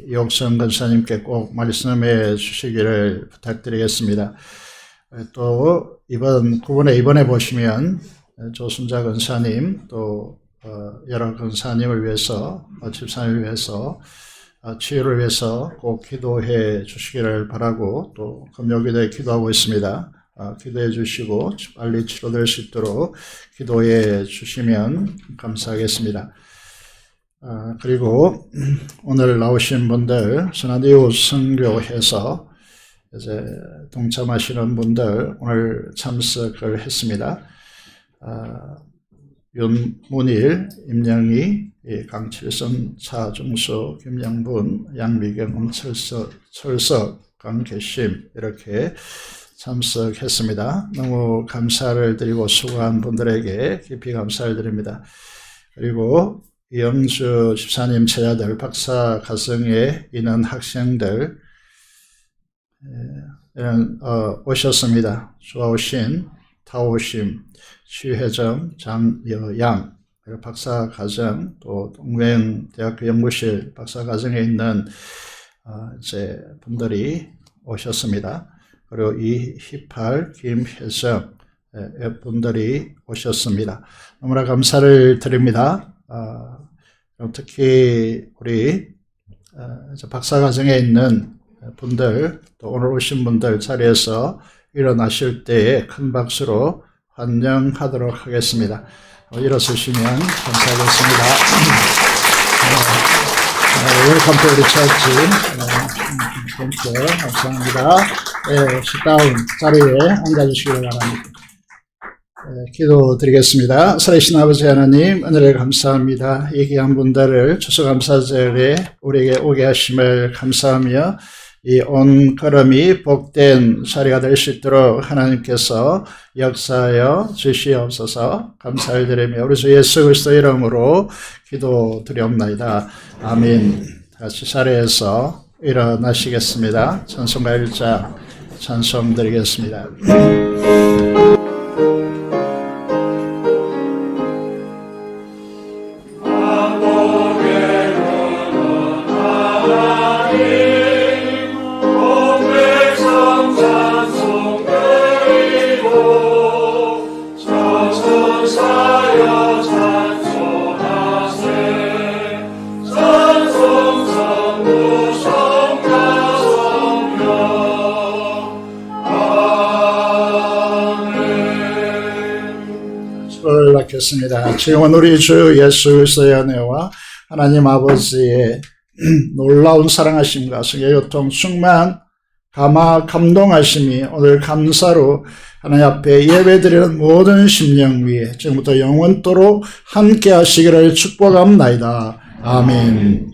이옥성 권사님께 꼭 말씀해 주시기를 부탁드리겠습니다. 또 이번 9번에 이번에 보시면 조순자 권사님 또 여러 권사님을 위해서 집사님을 위해서 치유를 위해서 꼭 기도해 주시기를 바라고 또 금요기도에 기도하고 있습니다. 기도해 주시고 빨리 치료될 수 있도록 기도해 주시면 감사하겠습니다. 그리고 오늘 나오신 분들 선한이웃 선교해서 이제 동참하시는 분들 오늘 참석을 했습니다. 윤문일, 임영희, 강칠선, 차중수, 김영분, 양미경, 철석, 강계심 이렇게 참석했습니다. 너무 감사를 드리고 수고한 분들에게 깊이 감사를 드립니다. 그리고 이영주 집사님 제자들 박사 과정에 있는 학생들 오셨습니다. 수아오신, 타오심, 취혜정, 장여양 박사 과정, 또 동명대학교 연구실 박사 과정에 있는 이제 분들이 오셨습니다. 그리고 이희팔, 김혜정 분들이 오셨습니다. 너무나 감사를 드립니다. 특히 우리 박사 과정에 있는 분들, 또 오늘 오신 분들 자리에서 일어나실 때에 큰 박수로 환영하도록 하겠습니다. 일어서시면 감사하겠습니다. 웰컴 투 리처치. 감사합니다. 식다운 자리에 앉아주시기 바랍니다. 기도드리겠습니다. 살아계신 아버지 하나님, 은혜를 감사합니다. 이 귀한 분들을 추수감사절에 우리에게 오게 하심을 감사하며 이 온 걸음이 복된 자리가 될 수 있도록 하나님께서 역사하여 주시옵소서. 감사를 드리며 우리 주 예수 그리스도 이름으로 기도드리옵나이다. 아멘. 다시 자리에서 일어나시겠습니다. 찬송가 1장 찬송 드리겠습니다. 낳겠습니다. 지금은 우리 주 예수 그리스도의 은혜와 하나님 아버지의 놀라운 사랑하심과 성교통 충만 감동하심이 오늘 감사로 하나님 앞에 예배드리는 모든 심령 위에 지금부터 영원토록 함께 하시기를 축복합니다. 아멘.